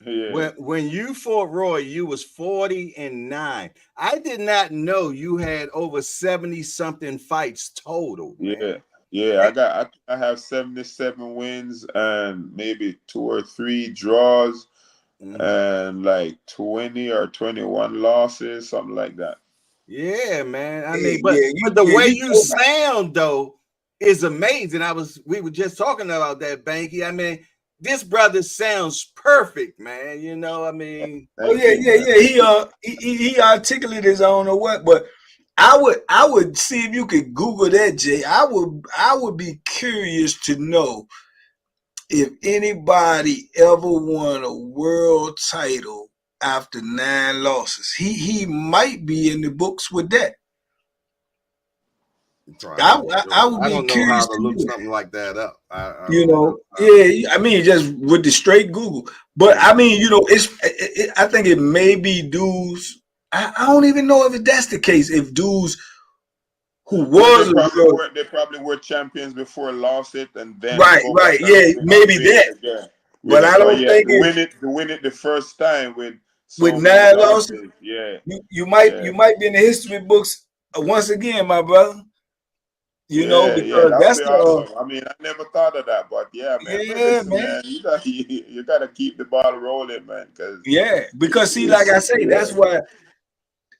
Yeah. when you fought Roy, you was 40-9. I did not know you had over 70 something fights total, Yeah, man. yeah. I have 77 wins and maybe 2 or 3 draws Mhm. and like 20 or 21 losses, something like that. Yeah, man. I Yeah, mean, but the way you you told me. sound though is amazing. We were just talking about that, Banky. I mean, this brother sounds perfect, man. You know, I mean, Oh Thank you, man. He articulated his own or what, but I would see if you could Google that, Jay. I would be curious to know if anybody ever won a world title after 9 losses. He might be in the books with that. I'm not I sure. would I be don't know how curious to to look know. something like that up. I You don't know. know, yeah. I mean, just with the straight Google. But I Mhm. mean, I think it may be dudes. I don't even know if that's the case. If dudes who Well, was a world, they probably were champions before, lost it, and then right, go back right, yeah, and maybe win it that. again. Win But it. I But don't yeah, think it's to win it the first time with with so many 9 losses. losses. Yeah, You yeah. might be in the history books once again, my brother. Yeah, Because that would that's be the awesome. I mean, I never thought of that, but yeah, man. But yeah, listen, man. man, you gotta keep the ball rolling, man, because Yeah, because see, like it's I say, yeah, that's why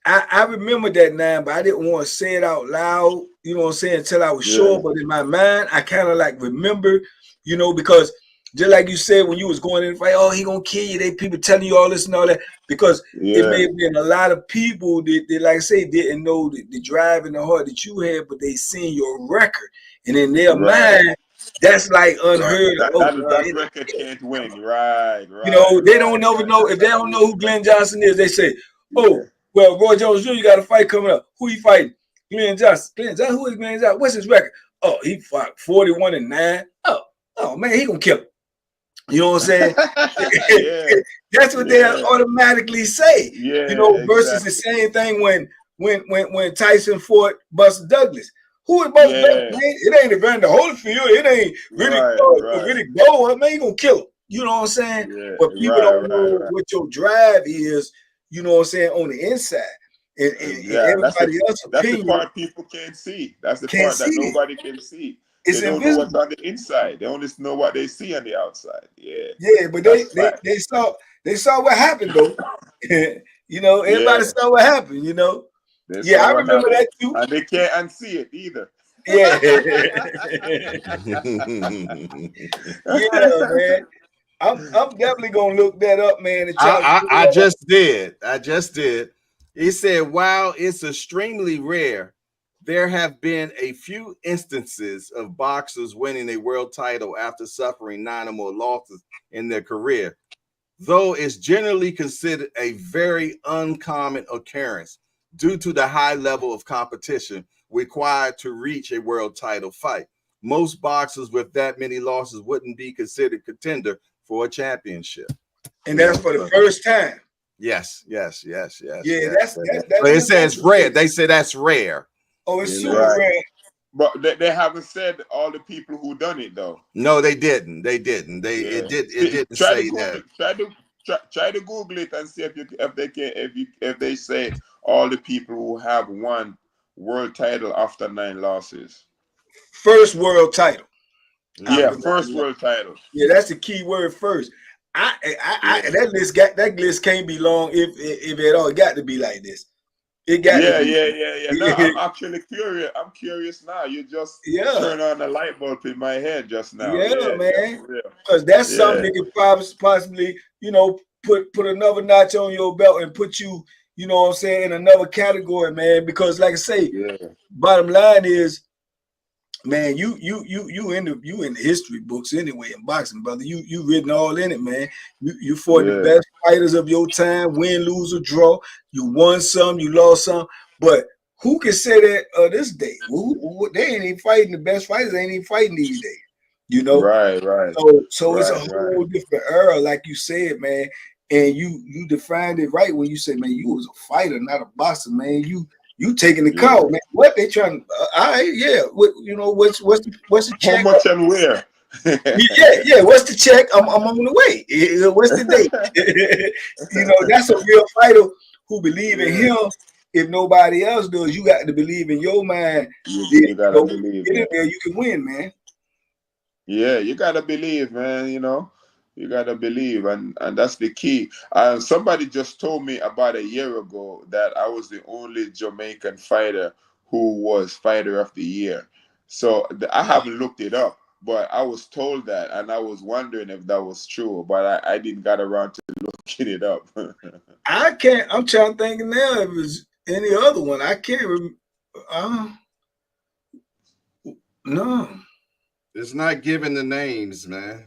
I remember that nine, but I didn't want to say it out loud, you know what I'm saying, until I was yeah, sure. But in my mind, I kind of like remember, because just like you said when you was going in the fight, oh, he gonna kill you. They people telling you all this and all that. Because it may yeah, have been a lot of people that like I say, didn't know the drive and the heart that you had, but they seen your record. And in their right, mind, that's like right. unheard of. Oh, That record can't win. Right, they don't never right. know if they don't know who Glenn Johnson is. They say, Yeah. "Oh, well, Roy Jones Jr. got a fight coming up. Who he fighting? Glenn Johnson. Glenn Johnson. Who is Glenn Johnson? What's his record? Oh, he fought 41-9. Oh man, he gonna kill him. You know what I'm saying? Yeah, That's what they yeah, automatically say. yeah, Versus the exactly. same thing when Tyson fought Buster Douglas. Who is Buster Douglas? Yeah, Man, it ain't Evander Holyfield. It ain't right, right. Riddick Bowe. Man, you gonna kill him. You know what I'm saying? Yeah, But people don't know right. what your drive is. You know what I'm saying on the inside, and Yeah, everybody else's that's the opinion part people can't see. That's the can't part see that it. nobody can see. They It's don't know what's invisible. on the inside. They only know what they see on the outside. Yeah, Yeah, but that's fact. they saw what happened though. Everybody Yeah, saw what happened. they Yeah, saw I what remember happened, that too. and they can't unsee it either. Yeah, yeah, man. I'm definitely gonna look that up, man, and try to I figure out. just did. I just did. He said, while it's extremely rare, there have been a few instances of boxers winning a world title after suffering 9 or more losses in their career, though it's generally considered a very uncommon occurrence due to the high level of competition required to reach a world title fight. Most boxers with that many losses wouldn't be considered contender for a championship. And that's for the So first time. yes. Yeah, that But it is says the rare. case. They say that's rare. Oh, it's You super know. Right, rare. but they haven't said all the people who done it though. No, they didn't. They didn't. Yeah, It didn't try to say Google, that. try to Google it and see if they say all the people who have won world title after 9 losses. First world title Yeah, after Mhm. 1st 9/11. world title. Yeah, that's the key word first. Yeah, That list can't be long if at all. It got to be like this. It got to Yeah, be. yeah, yeah, yeah. No, I'm actually curious. I'm curious now. You just Yeah, turn on the light bulb in my head just now. yeah, Yeah, yeah, man. for real. Because that's something Yeah, that could possibly, put another notch on your belt and put you, what I'm saying, in another category, man. Because like I say, yeah, bottom line is, man, you in the history books anyway in boxing, brother. You written all in it, man. You fought the yeah, best fighters of your time, win, lose, or draw. You won some, you lost some, but who can say that this day? They ain't even fighting the best fighters. They ain't even fighting these days. You know, right, right, so it's a right, right. whole different era, like you said, man. And you defined it right when you said, man, you was a fighter, not a boxer, man. You taking the Yeah. call, man. What they trying? All right, yeah. What's the How check? much and where? Yeah. What's the check? I'm on the way. What's the date? That's a real fighter who believe in Yeah, him. If nobody else does, you got to believe in your mind. That, you gotta believe, get in man. there, you can win, man. Yeah, you gotta believe, man. You gotta believe, and that's the key. Somebody just told me about a year ago that I was the only Jamaican fighter who was fighter of the year. So I haven't looked it up, but I was told that, and I was wondering if that was true, but I didn't get around to looking it up. I can't. I'm trying to think now if it's any other one. I can't remember. No. It's not giving the names, man.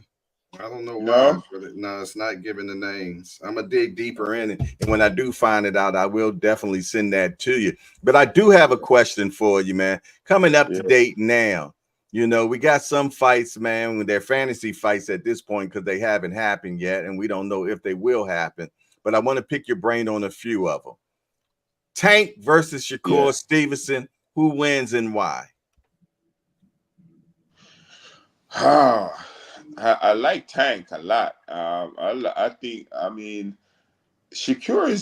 I don't know why, No? but no, it's not giving the names. I'm gonna dig deeper in it, and when I do find it out, I will definitely send that to you. But I do have a question for you, man. Coming up to Yeah, date now, we got some fights, man, when they're fantasy fights at this point because they haven't happened yet, and we don't know if they will happen. But I want to pick your brain on a few of them. Tank versus yeah. Shakur Stevenson. Who wins and why? I like Tank a lot. I think, I mean, Shakur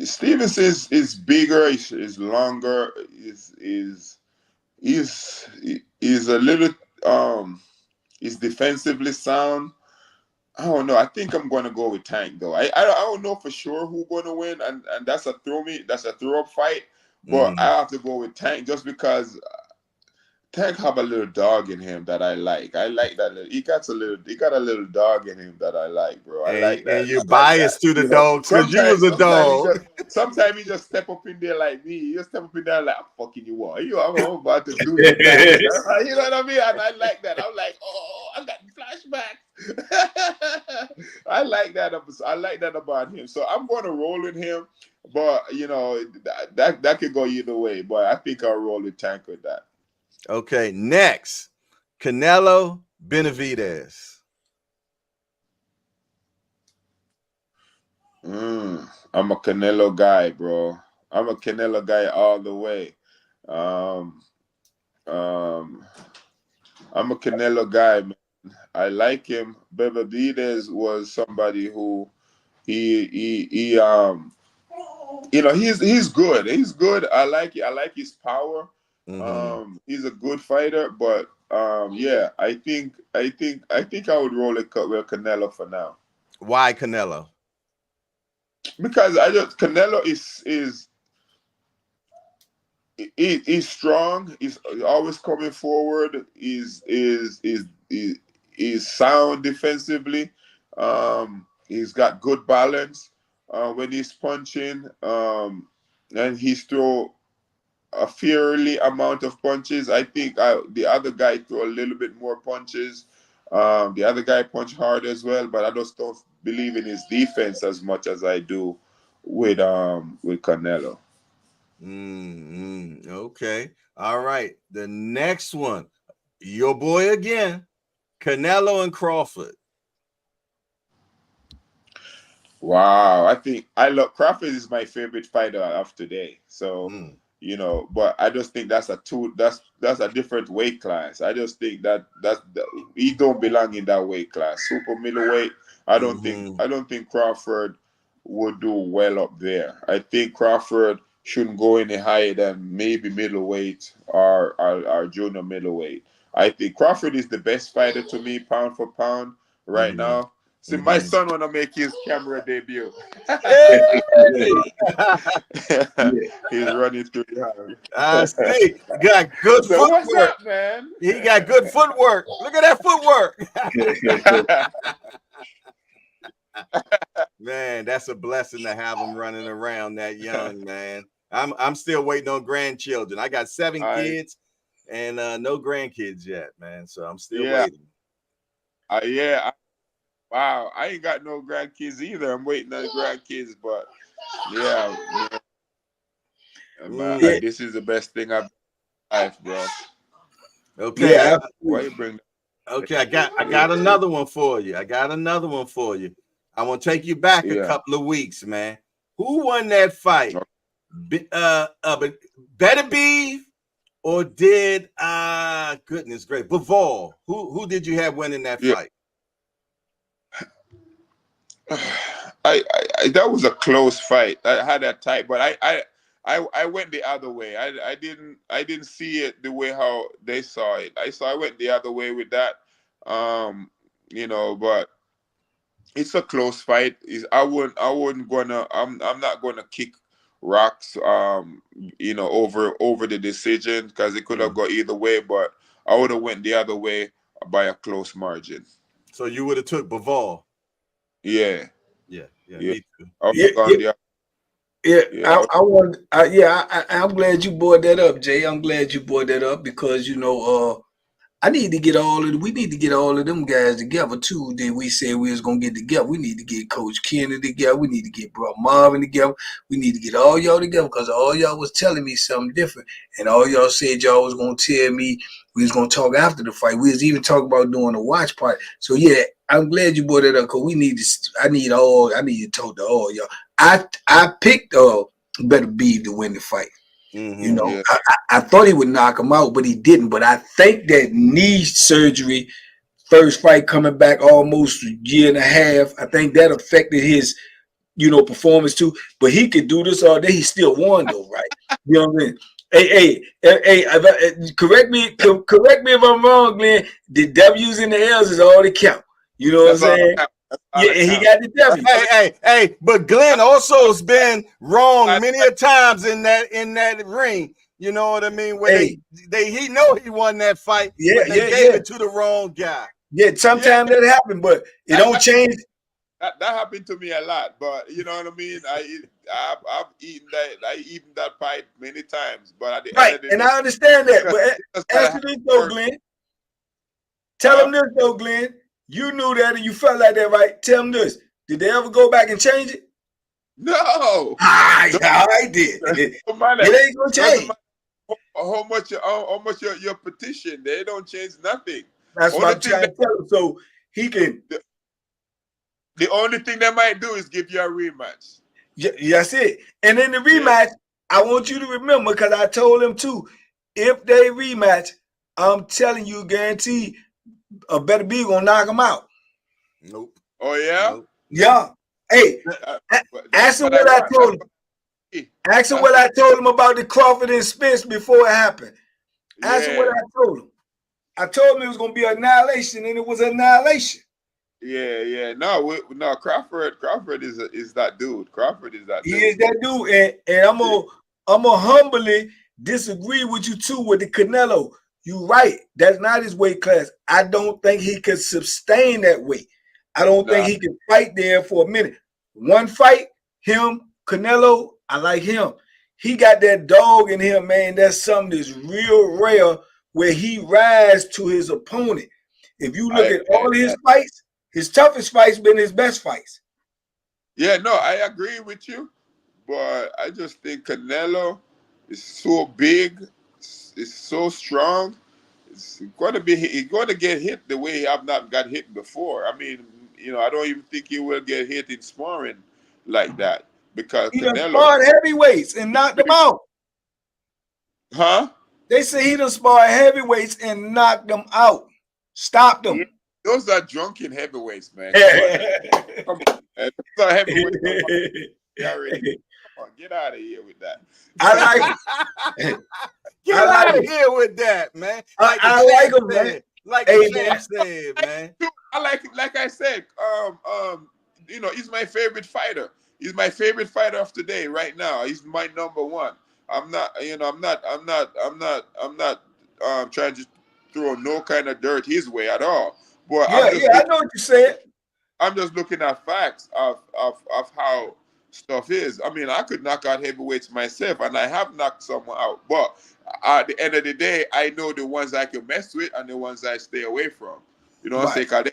Stevens is bigger, is longer, is is a little is defensively sound. I don't know. I think I'm gonna go with Tank though. I don't know for sure who's gonna win, and that's a throw up fight. But I Mm-hmm. have to go with Tank just because Tank have a little dog in him that I like. I like that. He got a little dog in him that I like, bro. I like And that. you're I like that. biased to the dogs because you was Sometimes, a dog. sometimes he just step up in there like me. He just step up in there like I'm fucking you up. I'm about to do you bad. You know what I mean? And I like that. I'm like, oh, I got flashbacks. I like that. I like that about him. So I'm going to roll with him. But that could go either way. But I think I'll roll with Tank with that. Okay, next, Canelo Benavidez. I'm a Canelo guy, bro. I'm a Canelo guy all the way. Um, um, I'm a Canelo guy, man. I like him. Benavidez was somebody who he's good. He's good. I like it. I like his power. Mm-hmm. He's a good fighter, but yeah, I think I would roll it with Canelo for now Why Canelo? because I just Canelo is strong. He's always coming forward. Is sound defensively. He's got good balance when he's punching. And he's throw a fairly amount of punches. I think the other guy throw a little bit more punches. The other guy punch hard as well, but I just don't believe in his defense as much as I do with Canelo. Okay. All right. The next one, your boy again, Canelo and Crawford. Wow, I think I love Crawford is my favorite fighter of today. So, Mm, but I just think that's a different weight class. I just think he don't belong in that weight class. Super middleweight. mm-hmm. I don't think Crawford would do well up there. I think Crawford shouldn't go any higher than maybe middleweight or junior middleweight. I think Crawford is the best fighter to me, pound for pound, right Mm-hmm. now. See, my son wanna make his camera debut. He's running through the house. I see. He got good So what's footwork. up, man? He got good footwork. Look at that footwork. Man, that's a blessing to have him running around that young, man. I'm still waiting on grandchildren. I got 7 kids and no grandkids yet, man. So I'm still waiting. Wow, I ain't got no grandkids either. I'm waiting on grandkids, but this is the best thing I've life, bro. Okay. Yeah, why you bring? Okay, I got another one for you. I want to take you back a couple of weeks, man. Who won that fight? Better Beef or did goodness great Bivol? Who did you have winning that fight? I that was a close fight. I had that tight, but I went the other way. I didn't see it the way how they saw it. I went the other way with that. But it's a close fight. I'm not gonna kick rocks over the decision because it could have gone either way, but I would have went the other way by a close margin. So you would have took Bivol? Yeah. Me too. I'm glad you brought that up, Jay. I'm glad you brought that up because we need to get all of them guys together too. That we said we was gonna get together. We need to get Coach Kenny together. We need to get Bro Marvin together. We need to get all y'all together because all y'all was telling me something different, and all y'all said y'all was gonna tell me we was gonna talk after the fight. We was even talking about doing a watch party. So yeah, I'm glad you brought that up because I need to talk to all y'all. I picked Better Beef to win the fight. Mm-hmm, I thought he would knock him out, but he didn't. But I think that knee surgery, first fight coming back almost a year and a half, I think that affected his, performance too. But he could do this all day. He still won though, right? You know what I mean? Hey, correct me if I'm wrong, Glenn. The W's and the L's is all that count. You know what I'm saying? Yeah, and he got the W. Hey, but Glenn also has been wrong many a times in that ring. You know what I mean? When he know he won that fight, but they gave it to the wrong guy. Yeah, sometimes that happens, but it don't change. That happened to me a lot, but you know what I mean. I've eaten that pie many times, but at the end of the day, I understand that. But answer this though, Glenn. Tell him this though, Glenn. You knew that and you felt like that, right? Tell him this. Did they ever go back and change it? No. I did. It ain't gonna change. How much your petition? They don't change nothing. That's what I'm trying to tell him. So he can. The only thing they might do is give you a rematch. That's it. And in the rematch, I want you to remember, because I told him too, if they rematch, I'm telling you, guaranteed, a Better Be gonna knock him out. Nope. Oh yeah? Nope. Yeah. Hey, ask him what I told him. Ask him what I told him about the Crawford and Spence before it happened. Ask him what I told him. I told him it was gonna be annihilation, and it was annihilation. Yeah. No, Crawford is that dude. Crawford is that dude. He is that dude, and I'm gonna humbly disagree with you too with the Canelo. You right. That's not his weight class. I don't think he could sustain that weight. I don't think he can fight there for a minute. One fight, him, Canelo, I like him. He got that dog in him, man. That's something that's real rare where he rises to his opponent. If you look at all of his fights, his toughest fights been his best fights. Yeah, no, I agree with you. But I just think Canelo is so big. It's so strong. He's going to get hit the way I've not got hit before. I mean, I don't even think he will get hit in sparring like that because he Canelo sparred heavyweights and knocked them out. Huh? They say he done sparred heavyweights and knocked them out. Stopped them. Yeah, those are drunken heavyweights, man. Come on. Those are heavyweights. Come on, get out of here with that. I like Get out of here with that, man. I like him, man. Like the champ said, man. I like I said, he's my favorite fighter. He's my favorite fighter of today, right now. He's my number one. I'm not, I'm not trying to throw no kind of dirt his way at all. But Yeah, yeah, I know what you said. I'm just looking at facts of how stuff is. I mean, I could knock out heavyweights myself, and I have knocked someone out. But at the end of the day, I know the ones I can mess with and the ones I stay away from. You know what I'm Right. saying? 'Cause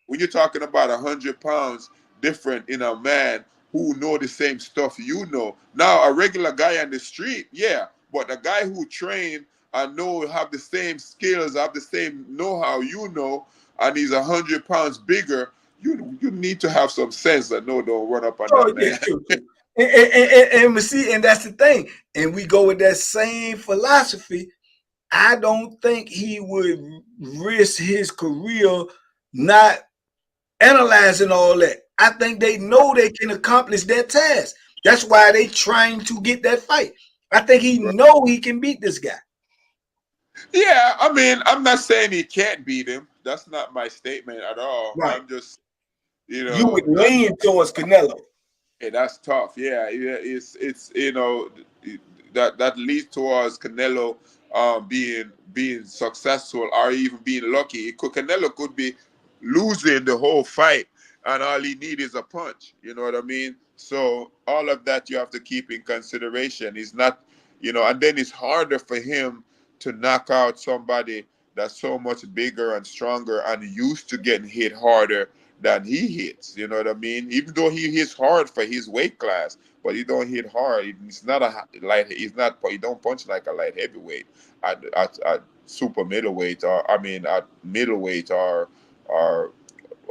when you're talking about 100 pounds different in a man who know the same stuff you know. Now, a regular guy on the street, yeah, but the guy who trained and know have the same skills, have the same know-how you know, and he's 100 pounds bigger, you need to have some sense that no, don't run up on Oh that yeah, man. true, true. And we see, and that's the thing. And we go with that same philosophy. I don't think he would risk his career not analyzing all that. I think they know they can accomplish that task. That's why they trying to get that fight. I think he know he can beat this guy. Yeah, I mean, I'm not saying he can't beat him. That's not my statement at all. Right. I'm just, You would that lean towards Canelo. yeah, that's tough. Yeah, yeah, it's that leads towards Canelo being successful or even being lucky. Canelo could be losing the whole fight, and all he needs is a punch. You know what I mean? So all of that you have to keep in consideration. He's not, and then it's harder for him to knock out somebody that's so much bigger and stronger and used to getting hit harder than he hits. You know what I mean? Even though he hits hard for his weight class, but he don't hit hard. He's not a light. He's not. He don't punch like a light heavyweight at super middleweight, or I mean at middleweight or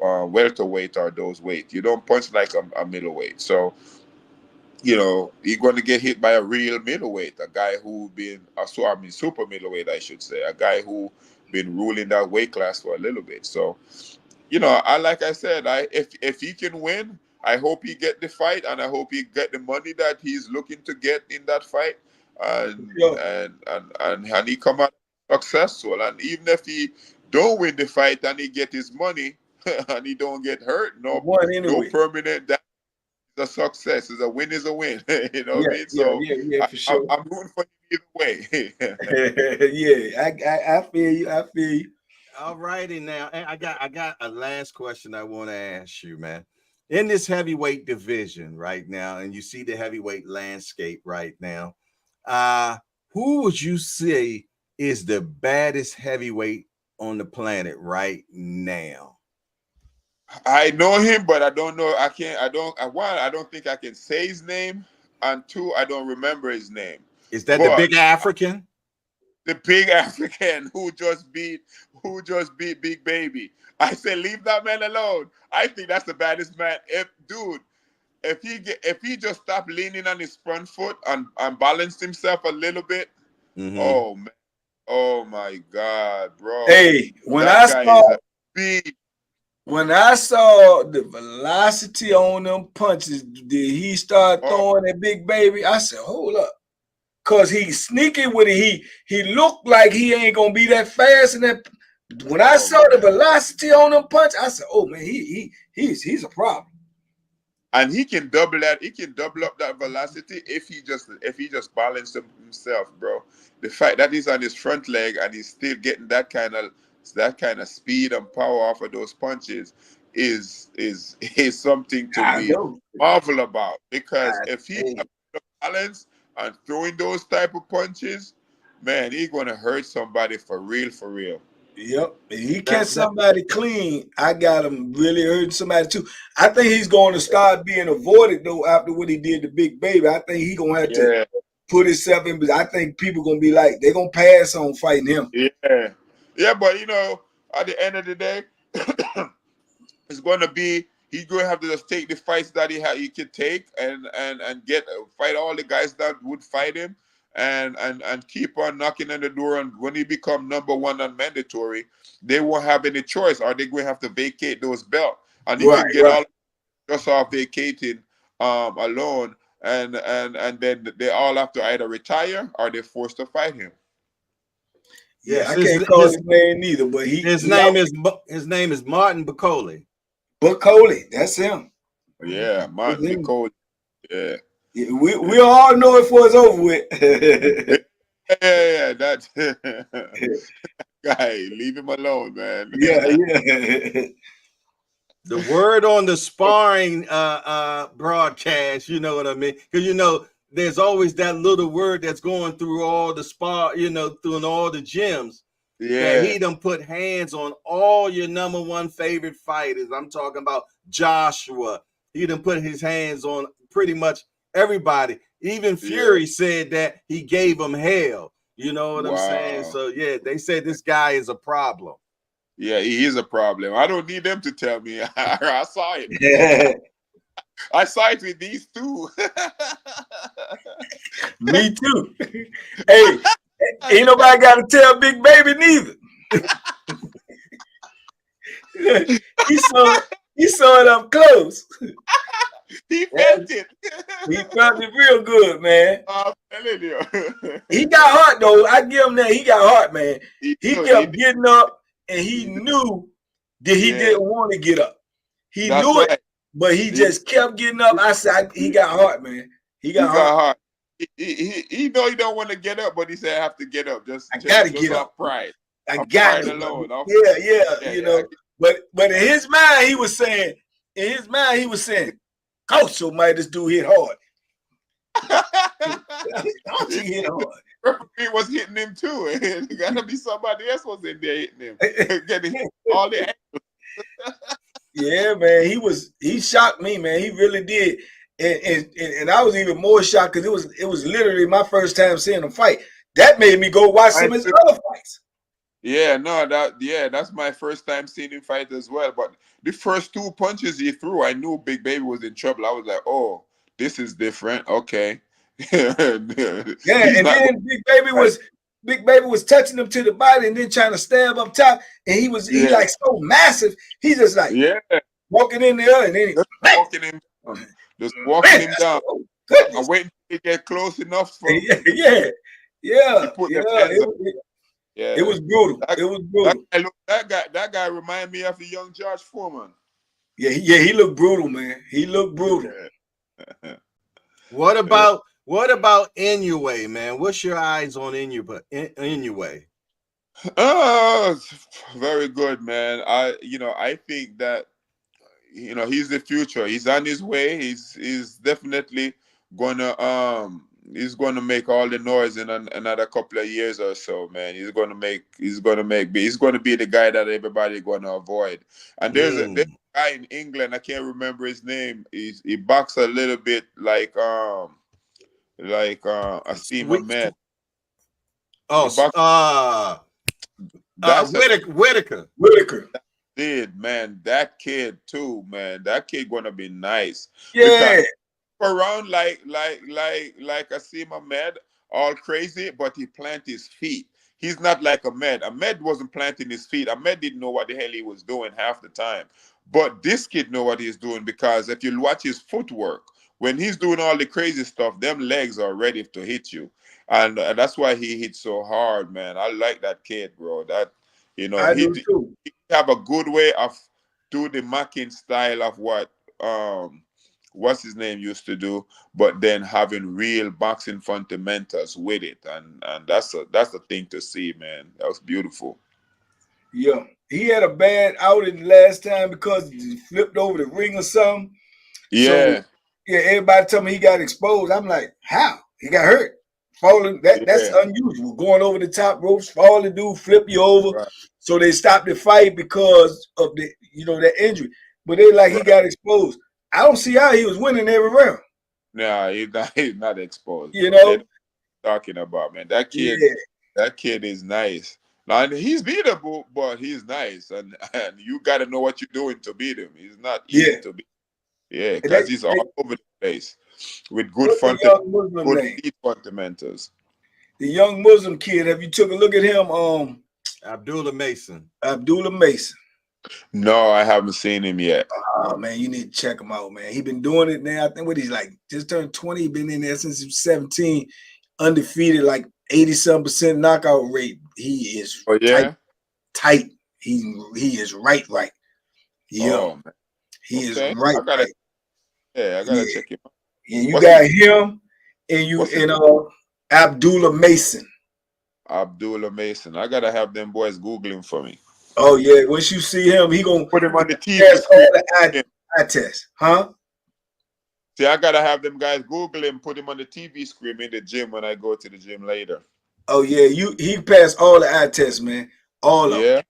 welterweight or those weight. You don't punch like a middleweight. So you're going to get hit by a real middleweight, a guy who been, so I mean, super middleweight, I should say, a guy who been ruling that weight class for a little bit. So, I like I said, if he can win, I hope he get the fight, and I hope he get the money that he's looking to get in that fight, and Yeah. and he come out successful. And even if he don't win the fight and he get his money and he don't get hurt, One no anyway. permanent, a success. Is a win is a win. You know what Yeah, I mean? yeah, So yeah, yeah, for sure. I'm rooting for you either way. Yeah, I feel you. I feel you. All righty now. And I got a last question I want to ask you, man. In this heavyweight division right now, and you see the heavyweight landscape right now, uh, who would you say is the baddest heavyweight on the planet right now? I know him, but I don't know. I can't. I don't. One, I don't think I can say his name, and two, I don't remember his name. Is that the But big African? the big African who just beat Big Baby, I say leave that man alone. I think that's the baddest man. If he just stopped leaning on his front foot and balanced himself a little bit, Mm-hmm. oh man. Oh my God, bro. Hey, That guy is a big. when I saw the velocity on them punches, did he start Oh, throwing that Big Baby? I said, hold up. Cause he's sneaky with it. He looked like he ain't gonna be that fast. And that when I oh saw the man. velocity on them punch, I said, "Oh man, he's a problem." And he can double that. He can double up that velocity if he just balances himself, bro. The fact that he's on his front leg and he's still getting that kind of speed and power off of those punches is something to I be know. marvel about. Because if he Hey, balance and throwing those type of punches, man, he's gonna hurt somebody for real, for real. yep. If he catch That somebody clean, I got him really hurting somebody too. I think he's going to start being avoided though after what he did to Big Baby. I think he's gonna have to Yeah, put himself in. But I think people gonna be like they're gonna pass on fighting him. yeah, yeah. But at the end of the day, it's going to be he's going to have to just take the fights that he could take and get fight all the guys that would fight him and keep on knocking on the door. And when he become number one on mandatory, they won't have any choice, or they going to have to vacate those belts, and he Right, can get right. all just off vacating alone. And then they all have to either retire or they're forced to fight him. Yeah, Yes, I can't call his name neither, but his name is Martin Bacoli. Bacoli, that's him. Yeah, Martin Nicole. Yeah. Yeah, we all know it before it's over with. Yeah. That guy, leave him alone, man. yeah. The word on the sparring broadcast, you know what I mean? Because there's always that little word that's going through all the through all the gyms. That he done put hands on all your number one favorite fighters. I'm talking about Joshua. He done put his hands on pretty much everybody. Even Fury said that he gave him hell. You know what I'm saying? So yeah, they said this guy is a problem. Yeah, he is a problem. I don't need them to tell me. I saw it. I saw it with these two. Me too. Hey, ain't nobody got to tell Big Baby neither. he saw it up close. He felt it. He felt it real good, man. I'm telling you. He got heart though. I give him that. He got heart, man. He kept getting up, and he knew that he didn't want to get up. He knew it, but he just kept getting up. I said, he got heart, man. He got heart. He know he don't want to get up, but he said I have to get up. I gotta get up. Pride. I got to. Alone. Yeah. But in his mind, he was saying, Coach, so might this dude hit hard. Don't he hit hard? Referee was hitting him too. It gotta be somebody else was in there hitting him. Getting all the Yeah, man. He shocked me, man. He really did. And I was even more shocked because it was literally my first time seeing him fight. That made me go watch some of his other fights. Yeah, no, that's my first time seeing him fight as well. But the first two punches he threw, I knew Big Baby was in trouble. I was like, oh, this is different. Okay. Yeah, and then Big Baby was touching him to the body and then trying to stab up top. And he like so massive. He just like walking in there and then just walking him down. I'm waiting to get close enough for him. It was brutal. It was brutal. That guy reminded me of the young George Foreman. Yeah, he looked brutal, man. He looked brutal. Yeah. What about Inoue, man? What's your eyes on Inoue? Very good, man. I think that he's the future. He's on his way. He's definitely gonna make all the noise in another couple of years or so, man. He's gonna be the guy that everybody gonna avoid. And there's a guy in England, I can't remember his name. He boxes a little bit like Asim Ahmed. Whitaker. Man, that kid too, man. That kid gonna be nice. Yeah. Because around like Asim Ahmed, all crazy, but he plant his feet. He's not like Ahmed. Ahmed wasn't planting his feet. Ahmed didn't know what the hell he was doing half the time. But this kid know what he's doing, because if you watch his footwork, when he's doing all the crazy stuff, them legs are ready to hit you. And that's why he hits so hard, man. I like that kid, bro. That, he have a good way of do the mocking style of what what's his name used to do, but then having real boxing fundamentals with it, and that's a thing to see, man. That was beautiful. Yeah, he had a bad outing last time because he flipped over the ring or something. Yeah. So, everybody told me he got exposed. I'm like, how? He got hurt. Falling, that's unusual. Going over the top ropes, falling, dude, flip you over. Right. So they stopped the fight because of the that injury. But they he got exposed. I don't see how he was winning every round. Nah, he's not exposed. Talking about, man. That kid is nice. Now, he's beatable, but he's nice, and you got to know what you're doing to beat him. He's not easy to beat. Yeah, because he's all over the place with good fundamentals. The young Muslim kid, have you took a look at him? Abdullah Mason. No, I haven't seen him yet. Oh man, you need to check him out, man. He's been doing it now. I think he's like just turned 20. He's been in there since he was 17, undefeated, like 80-some% knockout rate. He is Oh yeah. tight. He is right. Yeah, Oh man. he is Okay. right. I gotta. Yeah, I gotta Yeah, check him out. and you What's got his? him and you What's his? and Abdullah Mason. Abdullah Mason. I gotta have them boys googling for me. Oh yeah, once you see him, he gonna Put him on the TV pass all screen. the eye tests, huh? See, I gotta have them guys Google him, put him on the TV screen in the gym when I go to the gym later. Oh yeah, he passed all the eye tests, man. All of them. Yeah.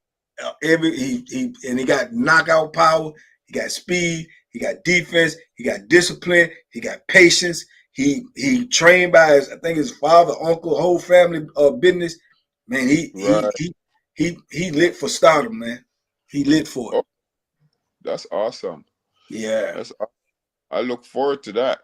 He got knockout power, he got speed, he got defense, he got discipline, he got patience. He trained by I think his father, uncle, whole family business. Man, Right. he lit for stardom, man. He lit for it. Oh, that's awesome. Yeah. I look forward to that.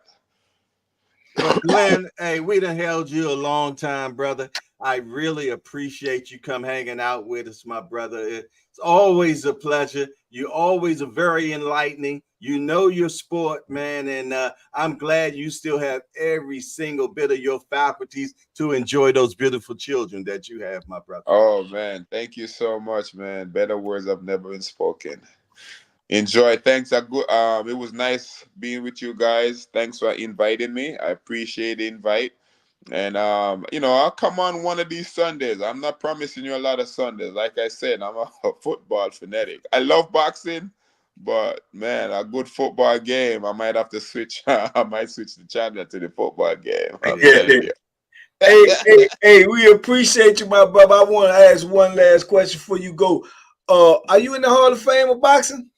Well, Glenn, hey, we done held you a long time, brother. I really appreciate you come hanging out with us, my brother. It's always a pleasure. You always are very enlightening. You know your sport, man, and I'm glad you still have every single bit of your faculties to enjoy those beautiful children that you have, my brother. Oh man, thank you so much, man. Better words have never been spoken. Enjoy. Thanks. It was nice being with you guys. Thanks for inviting me. I appreciate the invite. And I'll come on one of these Sundays. I'm not promising you a lot of Sundays. Like I said, I'm a football fanatic. I love boxing, but man, a good football game, I might have to switch. I might switch the channel to the football game. I'm telling you. Hey, we appreciate you, my brother. I want to ask one last question before you go. Are you in the Hall of Fame of boxing?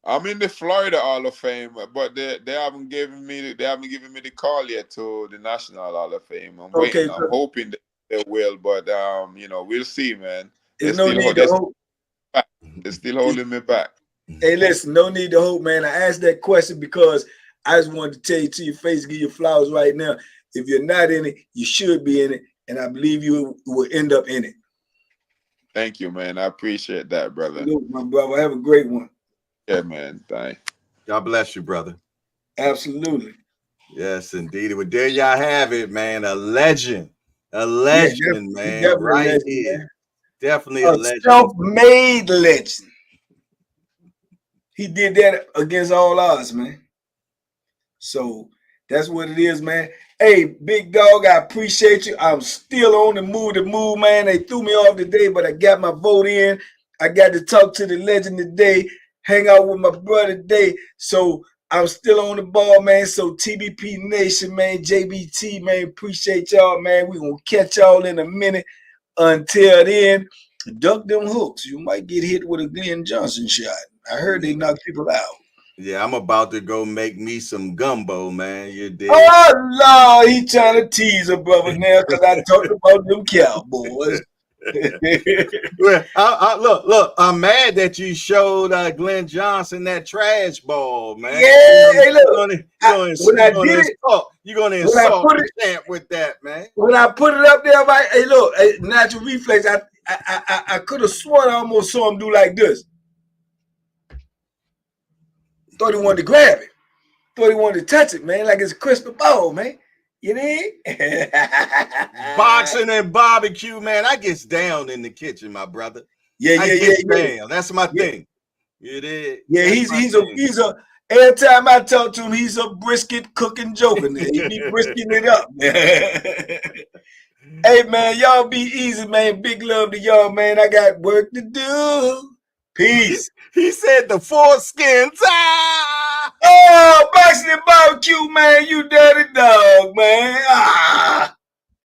I'm in the Florida Hall of Fame, but they haven't given me the call yet to the National Hall of Fame. I'm Okay, waiting. I'm hoping that they will, but we'll see, man. There's no need to hope. They're still holding me back. Hey, listen, no need to hope, man. I asked that question because I just wanted to tell you to your face, give you flowers right now. If you're not in it, you should be in it, and I believe you will end up in it. Thank you, man. I appreciate that, brother. My brother, have a great one. Yeah, man. Thanks. God bless you, brother. Absolutely. Yes, indeed. Well, there y'all have it, man. A legend, man. Right legend, here. Man. Definitely a legend. Self-made legend. He did that against all odds, man. So that's what it is, man. Hey, big dog, I appreciate you. I'm still on the move, man. They threw me off today, but I got my vote in. I got to talk to the legend today, hang out with my brother today. So I'm still on the ball, man. So TBP Nation, man, JBT, man, appreciate y'all, man. We're going to catch y'all in a minute. Until then, duck them hooks. You might get hit with a Glenn Johnson shot. I heard they knock people out. Yeah, I'm about to go make me some gumbo, man. You did. Oh, Lord, he trying to tease a brother now because I talked about them Cowboys. Well, look, I'm mad that you showed Glenn Johnson that trash ball, man. Yeah, hey, look. You're going to insult the champ with that, man. When I put it up there, I'm like, hey, look, natural reflex, I could have sworn I almost saw him do like this. Thought he wanted to grab it. Thought he wanted to touch it, man, like it's a crystal ball, man. You dig? Boxing and barbecue, man. I gets down in the kitchen, my brother. Yeah. Down. That's my thing. You dig? Yeah, he's a. Every time I talk to him, he's a brisket cooking joker. He be brisketing it up. Hey, man, y'all be easy, man. Big love to y'all, man. I got work to do. Peace. He said the foreskin. Oh, boxing and barbecue, man. You dirty dog, man.